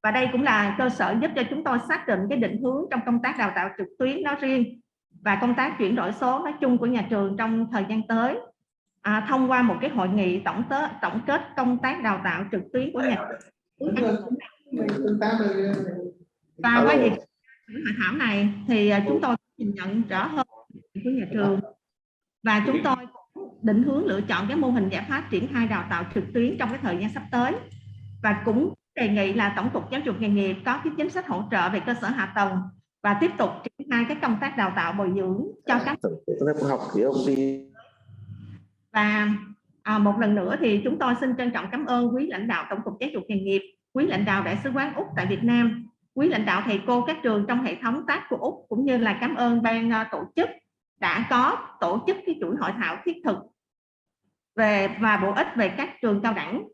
Và đây cũng là cơ sở giúp cho chúng tôi xác định cái định hướng trong công tác đào tạo trực tuyến nói riêng và công tác chuyển đổi số nói chung của nhà trường trong thời gian tới, thông qua một cái hội nghị tổng kết công tác đào tạo trực tuyến của nhà trường. Và qua việc hội thảo này thì chúng tôi nhìn nhận rõ hơn của nhà trường và chúng tôi định hướng lựa chọn cái mô hình giải pháp triển khai đào tạo trực tuyến trong cái thời gian sắp tới, và cũng đề nghị là Tổng cục Giáo dục nghề nghiệp có cái chính sách hỗ trợ về cơ sở hạ tầng và tiếp tục triển khai các công tác đào tạo bồi dưỡng cho các học thì ông đi. Và một lần nữa thì chúng tôi xin trân trọng cảm ơn quý lãnh đạo Tổng cục Giáo dục nghề nghiệp, quý lãnh đạo Đại sứ quán Úc tại Việt Nam, quý lãnh đạo thầy cô các trường trong hệ thống TVET của Úc, cũng như là cảm ơn ban tổ chức đã có tổ chức cái chuỗi hội thảo thiết thực và bổ ích về các trường cao đẳng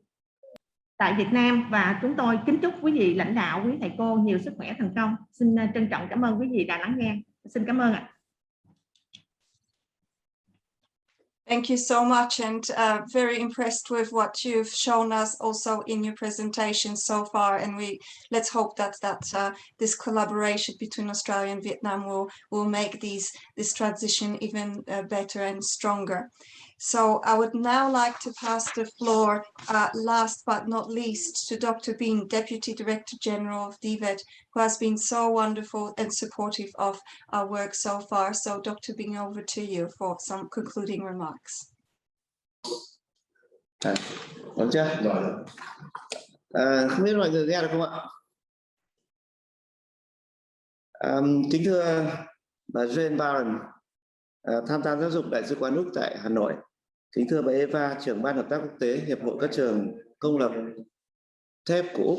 tại Việt Nam. Và chúng tôi kính chúc quý vị lãnh đạo, quý thầy cô nhiều sức khỏe, thành công. Xin trân trọng cảm ơn quý vị đã lắng nghe. Xin cảm ơn ạ. Thank you so much, and very impressed with what you've shown us also in your presentation so far. And let's hope that this collaboration between Australia and Vietnam will make this transition even better and stronger. So I would now like to pass the floor, last but not least, to Dr. Bean, Deputy Director General of TVET, who has been so wonderful and supportive of our work so far. So Dr. Bean, over to you for some concluding remarks. Được chưa? Rồi. Không biết mọi người nghe được không ạ? Kính thưa bà Jane Barron, tham gia giáo dục Đại sứ quán Úc tại Hà Nội. Kính thưa bà Eva, trưởng ban hợp tác quốc tế Hiệp hội các trường công lập TVET của Úc.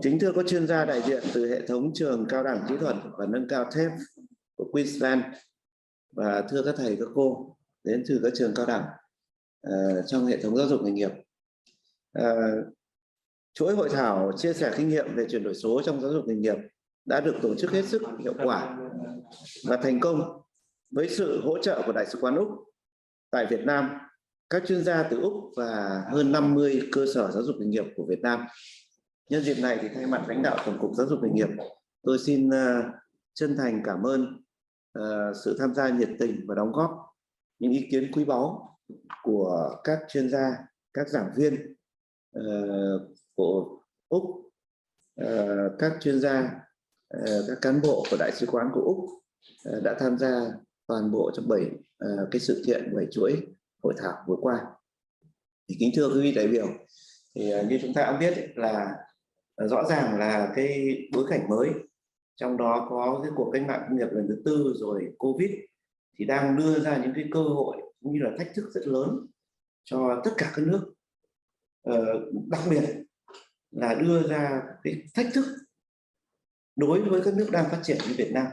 Kính thưa các chuyên gia đại diện từ hệ thống trường cao đẳng kỹ thuật và nâng cao TVET của Queensland, và thưa các thầy các cô đến từ các trường cao đẳng trong hệ thống giáo dục nghề nghiệp. Chuỗi hội thảo chia sẻ kinh nghiệm về chuyển đổi số trong giáo dục nghề nghiệp đã được tổ chức hết sức hiệu quả và thành công với sự hỗ trợ của Đại sứ quán Úc tại Việt Nam, các chuyên gia từ Úc và hơn 50 cơ sở giáo dục nghề nghiệp của Việt Nam. Nhân dịp này thì thay mặt lãnh đạo Tổng cục Giáo dục nghề nghiệp, tôi xin chân thành cảm ơn sự tham gia nhiệt tình và đóng góp những ý kiến quý báu của các chuyên gia, các giảng viên của Úc, các chuyên gia, các cán bộ của Đại sứ quán của Úc đã tham gia toàn bộ trong 7 cái sự kiện, 7 chuỗi hội thảo vừa qua. Thì kính thưa quý vị đại biểu, thì như chúng ta cũng biết là rõ ràng là cái bối cảnh mới, trong đó có cái cuộc cách mạng công nghiệp lần thứ tư rồi Covid, thì đang đưa ra những cái cơ hội cũng như là thách thức rất lớn cho tất cả các nước, đặc biệt là đưa ra cái thách thức đối với các nước đang phát triển như Việt Nam,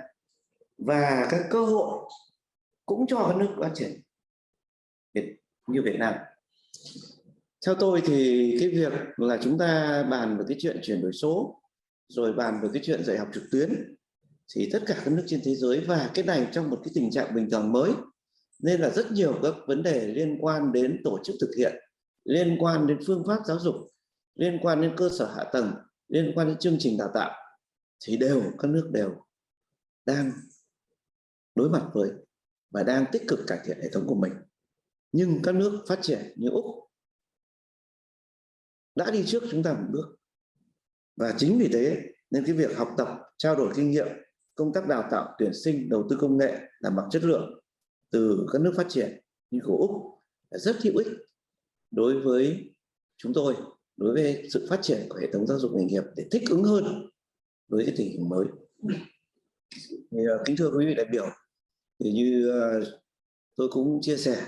và các cơ hội cũng cho các nước phát triển như Việt Nam. Theo tôi thì cái việc là chúng ta bàn về cái chuyện chuyển đổi số, rồi bàn về cái chuyện dạy học trực tuyến, thì tất cả các nước trên thế giới, và cái này trong một cái tình trạng bình thường mới, nên là rất nhiều các vấn đề liên quan đến tổ chức thực hiện, liên quan đến phương pháp giáo dục, liên quan đến cơ sở hạ tầng, liên quan đến chương trình đào tạo, thì các nước đều đang đối mặt với và đang tích cực cải thiện hệ thống của mình. Nhưng các nước phát triển như Úc đã đi trước chúng ta một bước, và chính vì thế nên cái việc học tập, trao đổi kinh nghiệm, công tác đào tạo, tuyển sinh, đầu tư công nghệ đảm bảo chất lượng từ các nước phát triển như của Úc là rất hữu ích đối với chúng tôi, đối với sự phát triển của hệ thống giáo dục nghề nghiệp để thích ứng hơn với cái tình hình mới. Thì, kính thưa quý vị đại biểu, thì như tôi cũng chia sẻ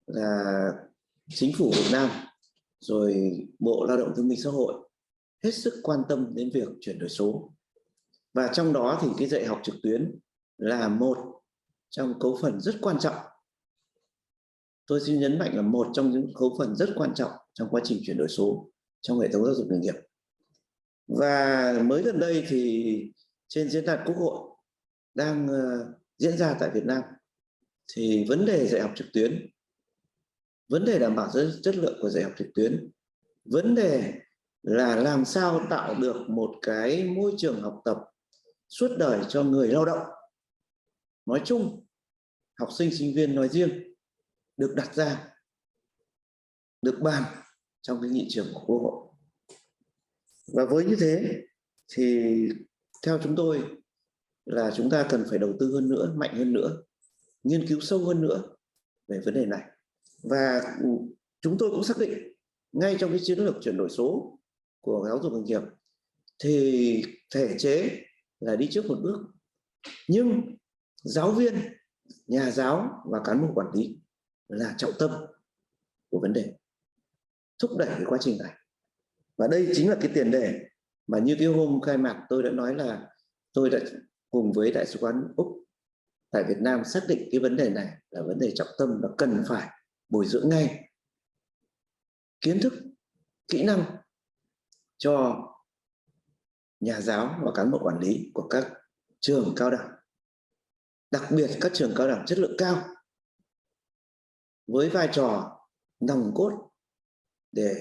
là chính phủ Việt Nam rồi Bộ Lao động Thương binh Xã hội hết sức quan tâm đến việc chuyển đổi số, và trong đó thì cái dạy học trực tuyến là một trong cấu phần rất quan trọng. Tôi xin nhấn mạnh là một trong những cấu phần rất quan trọng trong quá trình chuyển đổi số trong hệ thống giáo dục nghề nghiệp. Và mới gần đây thì trên diễn đàn Quốc hội đang diễn ra tại Việt Nam, thì vấn đề dạy học trực tuyến vấn đề đảm bảo chất lượng của dạy học trực tuyến, vấn đề là làm sao tạo được một cái môi trường học tập suốt đời cho người lao động nói chung, học sinh sinh viên nói riêng, được đặt ra, được bàn trong cái nghị trường của Quốc hội. Và với như thế thì theo chúng tôi là chúng ta cần phải đầu tư hơn nữa, mạnh hơn nữa, nghiên cứu sâu hơn nữa về vấn đề này. Và chúng tôi cũng xác định ngay trong cái chiến lược chuyển đổi số của giáo dục nghề nghiệp thì thể chế là đi trước một bước, nhưng giáo viên, nhà giáo và cán bộ quản lý là trọng tâm của vấn đề, thúc đẩy cái quá trình này. Và đây chính là cái tiền đề mà như cái hôm khai mạc tôi đã nói là tôi đã cùng với Đại sứ quán Úc tại Việt Nam xác định cái vấn đề này là vấn đề trọng tâm, là cần phải bồi dưỡng ngay kiến thức, kỹ năng cho nhà giáo và cán bộ quản lý của các trường cao đẳng, đặc biệt các trường cao đẳng chất lượng cao, với vai trò nòng cốt để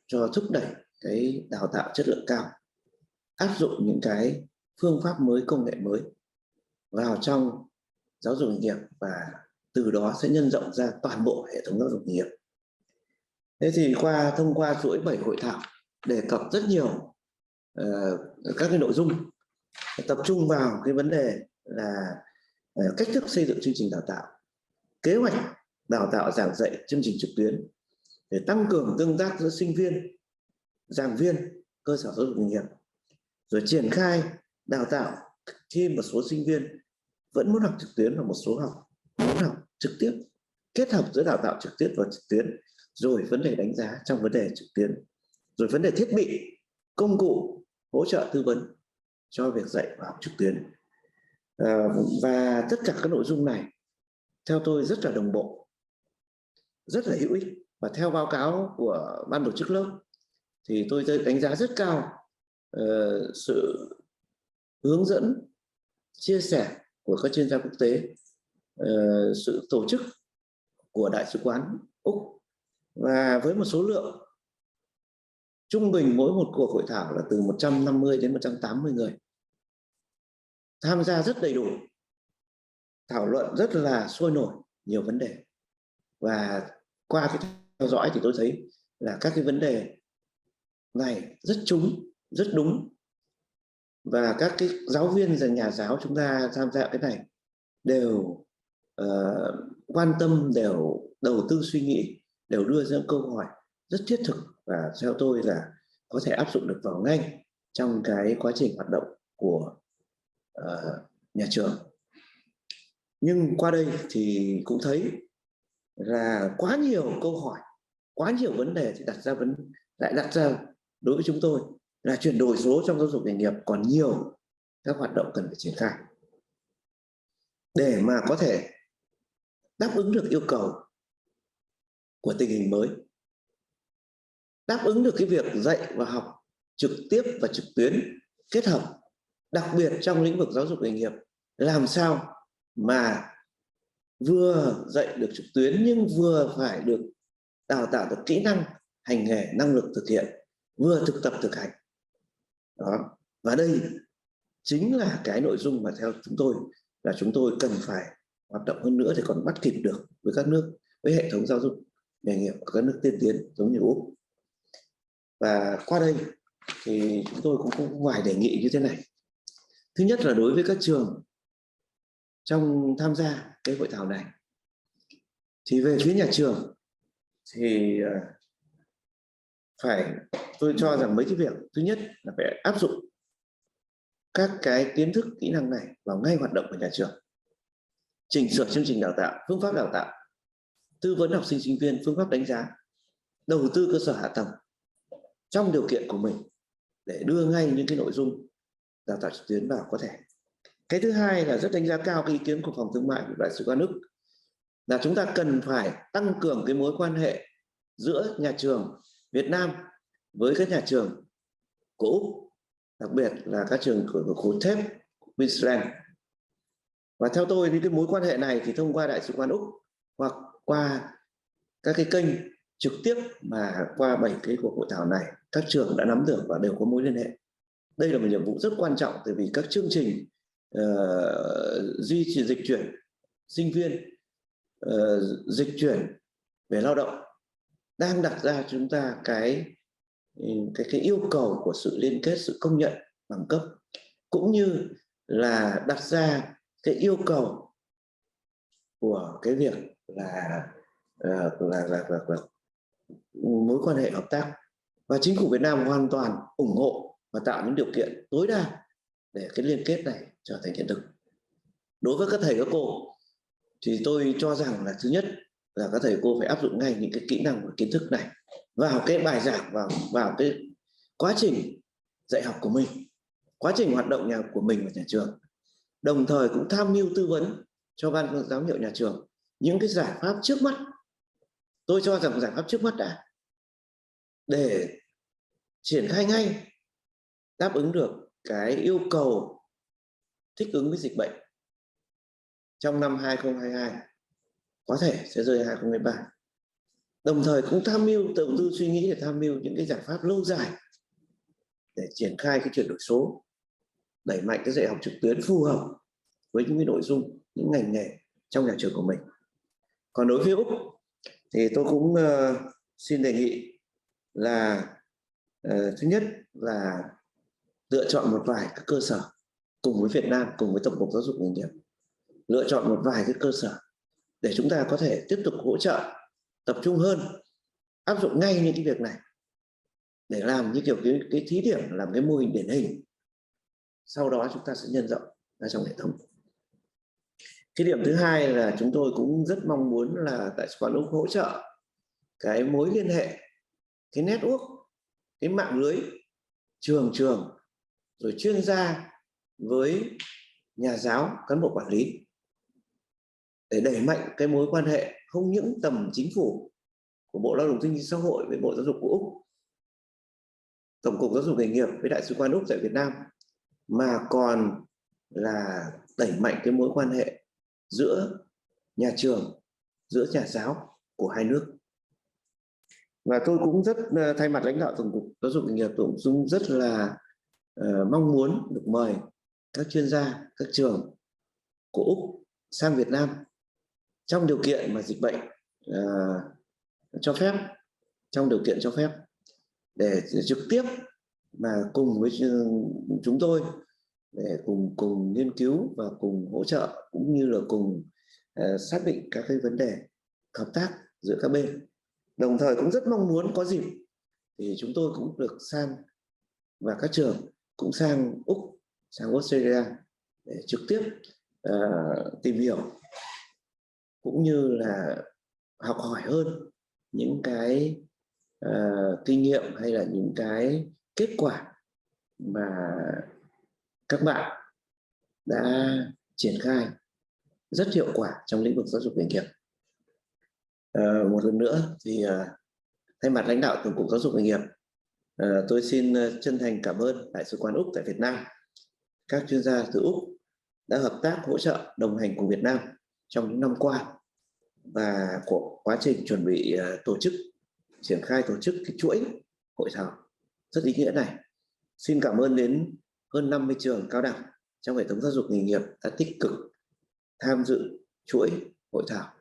cho thúc đẩy cái đào tạo chất lượng cao, áp dụng những cái phương pháp mới, công nghệ mới vào trong giáo dục nghề nghiệp và từ đó sẽ nhân rộng ra toàn bộ hệ thống giáo dục nghề nghiệp. Thế thì thông qua chuỗi 7 hội thảo đề cập rất nhiều các cái nội dung tập trung vào cái vấn đề là cách thức xây dựng chương trình đào tạo, kế hoạch đào tạo giảng dạy chương trình trực tuyến để tăng cường tương tác giữa sinh viên, giảng viên cơ sở giáo dục nghề nghiệp, rồi triển khai đào tạo khi một số sinh viên vẫn muốn học trực tuyến và một số muốn học trực tiếp, kết hợp giữa đào tạo trực tiếp và trực tuyến, rồi vấn đề đánh giá trong vấn đề trực tuyến, rồi vấn đề thiết bị, công cụ hỗ trợ tư vấn cho việc dạy và học trực tuyến. Và tất cả các nội dung này theo tôi rất là đồng bộ, rất là hữu ích. Và theo báo cáo của ban tổ chức lớp thì tôi đánh giá rất cao sự hướng dẫn, chia sẻ của các chuyên gia quốc tế, sự tổ chức của Đại sứ quán Úc, và với một số lượng trung bình mỗi một cuộc hội thảo là từ 150 đến 180 người tham gia rất đầy đủ, thảo luận rất là sôi nổi nhiều vấn đề. Và qua cái theo dõi thì tôi thấy là các cái vấn đề này rất trúng, rất đúng, và các cái giáo viên và nhà giáo chúng ta tham gia cái này đều quan tâm, đều đầu tư suy nghĩ, đều đưa ra câu hỏi rất thiết thực và theo tôi là có thể áp dụng được vào ngay trong cái quá trình hoạt động của nhà trường. Nhưng qua đây thì cũng thấy là quá nhiều câu hỏi, quá nhiều vấn đề thì lại đặt ra đối với chúng tôi là chuyển đổi số trong giáo dục nghề nghiệp còn nhiều các hoạt động cần phải triển khai để mà có thể đáp ứng được yêu cầu của tình hình mới, đáp ứng được cái việc dạy và học trực tiếp và trực tuyến kết hợp, đặc biệt trong lĩnh vực giáo dục nghề nghiệp, làm sao mà vừa dạy được trực tuyến nhưng vừa phải được đào tạo được kỹ năng hành nghề, năng lực thực hiện, vừa thực tập thực hành. Đó. Và đây chính là cái nội dung mà theo chúng tôi là chúng tôi cần phải hoạt động hơn nữa để còn bắt kịp được với các nước, với hệ thống giáo dục nghề nghiệp của các nước tiên tiến giống như Úc. Và qua đây thì chúng tôi cũng có vài đề nghị như thế này. Thứ nhất là đối với các trường trong tham gia cái hội thảo này thì về phía nhà trường thì tôi cho rằng mấy cái việc, thứ nhất là phải áp dụng các cái kiến thức, kỹ năng này vào ngay hoạt động của nhà trường, chỉnh sửa chương trình đào tạo, phương pháp đào tạo, tư vấn học sinh sinh viên, phương pháp đánh giá, đầu tư cơ sở hạ tầng trong điều kiện của mình để đưa ngay những cái nội dung đào tạo trực tuyến vào có thể. Cái thứ hai là rất đánh giá cao cái ý kiến của Phòng Thương mại của Đại sứ quán Úc là chúng ta cần phải tăng cường cái mối quan hệ giữa nhà trường Việt Nam với các nhà trường của Úc, đặc biệt là các trường của khối TVET, Queensland. Và theo tôi thì cái mối quan hệ này thì thông qua Đại sứ quán Úc hoặc qua các cái kênh trực tiếp mà qua 7 cái cuộc hội thảo này các trường đã nắm được và đều có mối liên hệ. Đây là một nhiệm vụ rất quan trọng, tại vì các chương trình duy trì dịch chuyển sinh viên, dịch chuyển về lao động đang đặt ra chúng ta cái yêu cầu của sự liên kết, sự công nhận bằng cấp, cũng như là đặt ra cái yêu cầu của cái việc là mối quan hệ hợp tác, và chính phủ Việt Nam hoàn toàn ủng hộ và tạo những điều kiện tối đa để cái liên kết này trở thành hiện thực. Đối với các thầy các cô thì tôi cho rằng là thứ nhất là các thầy cô phải áp dụng ngay những cái kỹ năng và kiến thức này vào cái bài giảng, vào cái quá trình dạy học của mình, quá trình hoạt động của mình ở nhà trường, đồng thời cũng tham mưu tư vấn cho ban giám hiệu nhà trường những cái giải pháp trước mắt. Tôi cho rằng giải pháp trước mắt đã để triển khai ngay, đáp ứng được cái yêu cầu thích ứng với dịch bệnh trong năm 2022, có thể sẽ rơi 2023. Đồng thời cũng tham mưu, đầu tư suy nghĩ để tham mưu những cái giải pháp lâu dài để triển khai cái chuyển đổi số, đẩy mạnh cái dạy học trực tuyến phù hợp với những cái nội dung, những ngành nghề trong nhà trường của mình. Còn đối với Úc thì tôi cũng xin đề nghị là thứ nhất là lựa chọn một vài các cơ sở cùng với Việt Nam, cùng với Tổng cục Giáo dục nghề nghiệp, lựa chọn một vài cái cơ sở để chúng ta có thể tiếp tục hỗ trợ, tập trung hơn, áp dụng ngay những cái việc này để làm như kiểu cái thí điểm, làm cái mô hình điển hình. Sau đó chúng ta sẽ nhân rộng ra trong hệ thống. Cái điểm thứ hai là chúng tôi cũng rất mong muốn là Đại sứ quán Úc hỗ trợ cái mối liên hệ, cái network, cái mạng lưới trường rồi chuyên gia với nhà giáo, cán bộ quản lý để đẩy mạnh cái mối quan hệ không những tầm chính phủ của Bộ Lao động Thương binh Xã hội với Bộ Giáo dục của Úc, Tổng cục Giáo dục nghề nghiệp với Đại sứ quán Úc tại Việt Nam, mà còn là đẩy mạnh cái mối quan hệ giữa nhà trường, giữa nhà giáo của hai nước. Và tôi cũng rất thay mặt lãnh đạo Tổng cục Giáo dục nghề nghiệp, tôi cũng rất là mong muốn được mời các chuyên gia, các trường của Úc sang Việt Nam trong điều kiện mà dịch bệnh cho phép, trong điều kiện cho phép, để trực tiếp mà cùng với chúng tôi để cùng nghiên cứu và cùng hỗ trợ, cũng như là cùng xác định các cái vấn đề hợp tác giữa các bên. Đồng thời cũng rất mong muốn có dịp thì chúng tôi cũng được sang, và các trường cũng sang Úc, sang Australia để trực tiếp tìm hiểu cũng như là học hỏi hơn những cái kinh nghiệm hay là những cái kết quả mà các bạn đã triển khai rất hiệu quả trong lĩnh vực giáo dục nghề nghiệp. Một lần nữa thì thay mặt lãnh đạo Tổng cục Giáo dục nghề nghiệp, tôi xin chân thành cảm ơn Đại sứ quán Úc tại Việt Nam, các chuyên gia từ Úc đã hợp tác hỗ trợ đồng hành cùng Việt Nam trong những năm qua và của quá trình chuẩn bị triển khai tổ chức cái chuỗi hội thảo rất ý nghĩa này. Xin cảm ơn đến hơn 50 trường cao đẳng trong hệ thống giáo dục nghề nghiệp đã tích cực tham dự chuỗi hội thảo.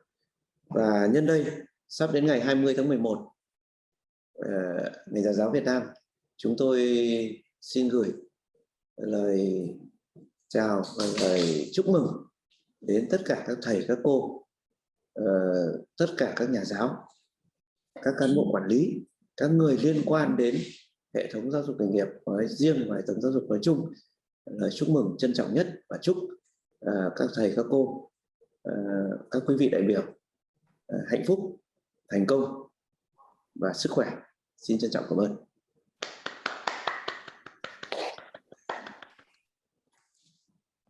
Và nhân đây, sắp đến ngày 20 tháng 11, Ngày Nhà giáo Việt Nam, chúng tôi xin gửi lời chào và lời chúc mừng đến tất cả các thầy, các cô, tất cả các nhà giáo, các cán bộ quản lý, các người liên quan đến hệ thống giáo dục nghề nghiệp nói riêng và hệ thống giáo dục nói chung. Lời chúc mừng trân trọng nhất và chúc các thầy, các cô, các quý vị đại biểu hạnh phúc, thành công và sức khỏe. Xin trân trọng cảm ơn.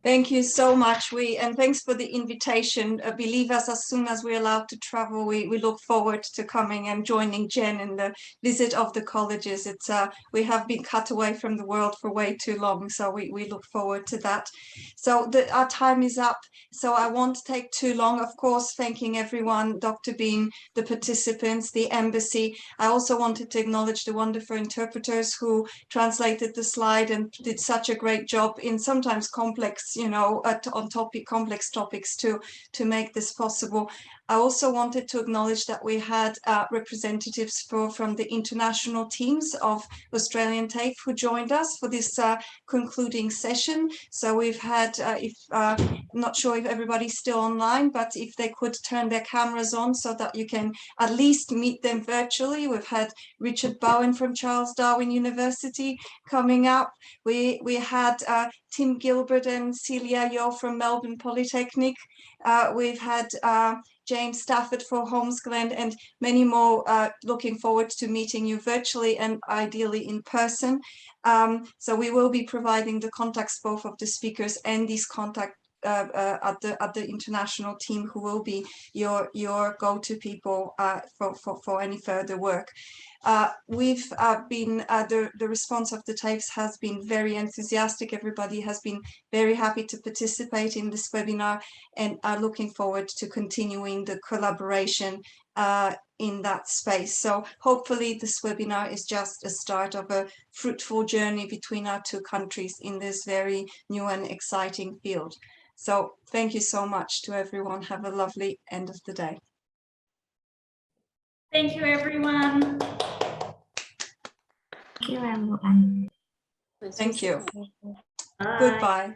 Thank you so much. And thanks for the invitation. Believe us, as soon as we're allowed to travel, we look forward to coming and joining Jen in the visit of the colleges. It's we have been cut away from the world for way too long, so we look forward to that. So our time is up, so I won't take too long. Of course, thanking everyone, Dr. Bean, the participants, the embassy. I also wanted to acknowledge the wonderful interpreters who translated the slide and did such a great job in sometimes complex, complex topics to make this possible. I also wanted to acknowledge that we had representatives from the international teams of Australian TAFE who joined us for this concluding session. So we've had, I'm not sure if everybody's still online, but if they could turn their cameras on so that you can at least meet them virtually. We've had Richard Bowen from Charles Darwin University coming up. We had Tim Gilbert and Celia Yo from Melbourne Polytechnic. We've had James Stafford for Holmesglen and many more. Looking forward to meeting you virtually and ideally in person. So we will be providing the contacts both of the speakers and these contact at the international team who will be your go-to people for any further work. We've been, the response of the TAFEs has been very enthusiastic. Everybody has been very happy to participate in this webinar and are looking forward to continuing the collaboration in that space. So hopefully this webinar is just a start of a fruitful journey between our two countries in this very new and exciting field. So thank you so much to everyone. Have a lovely end of the day. Thank you, everyone. Thank you, everyone. Thank you. Bye. Goodbye.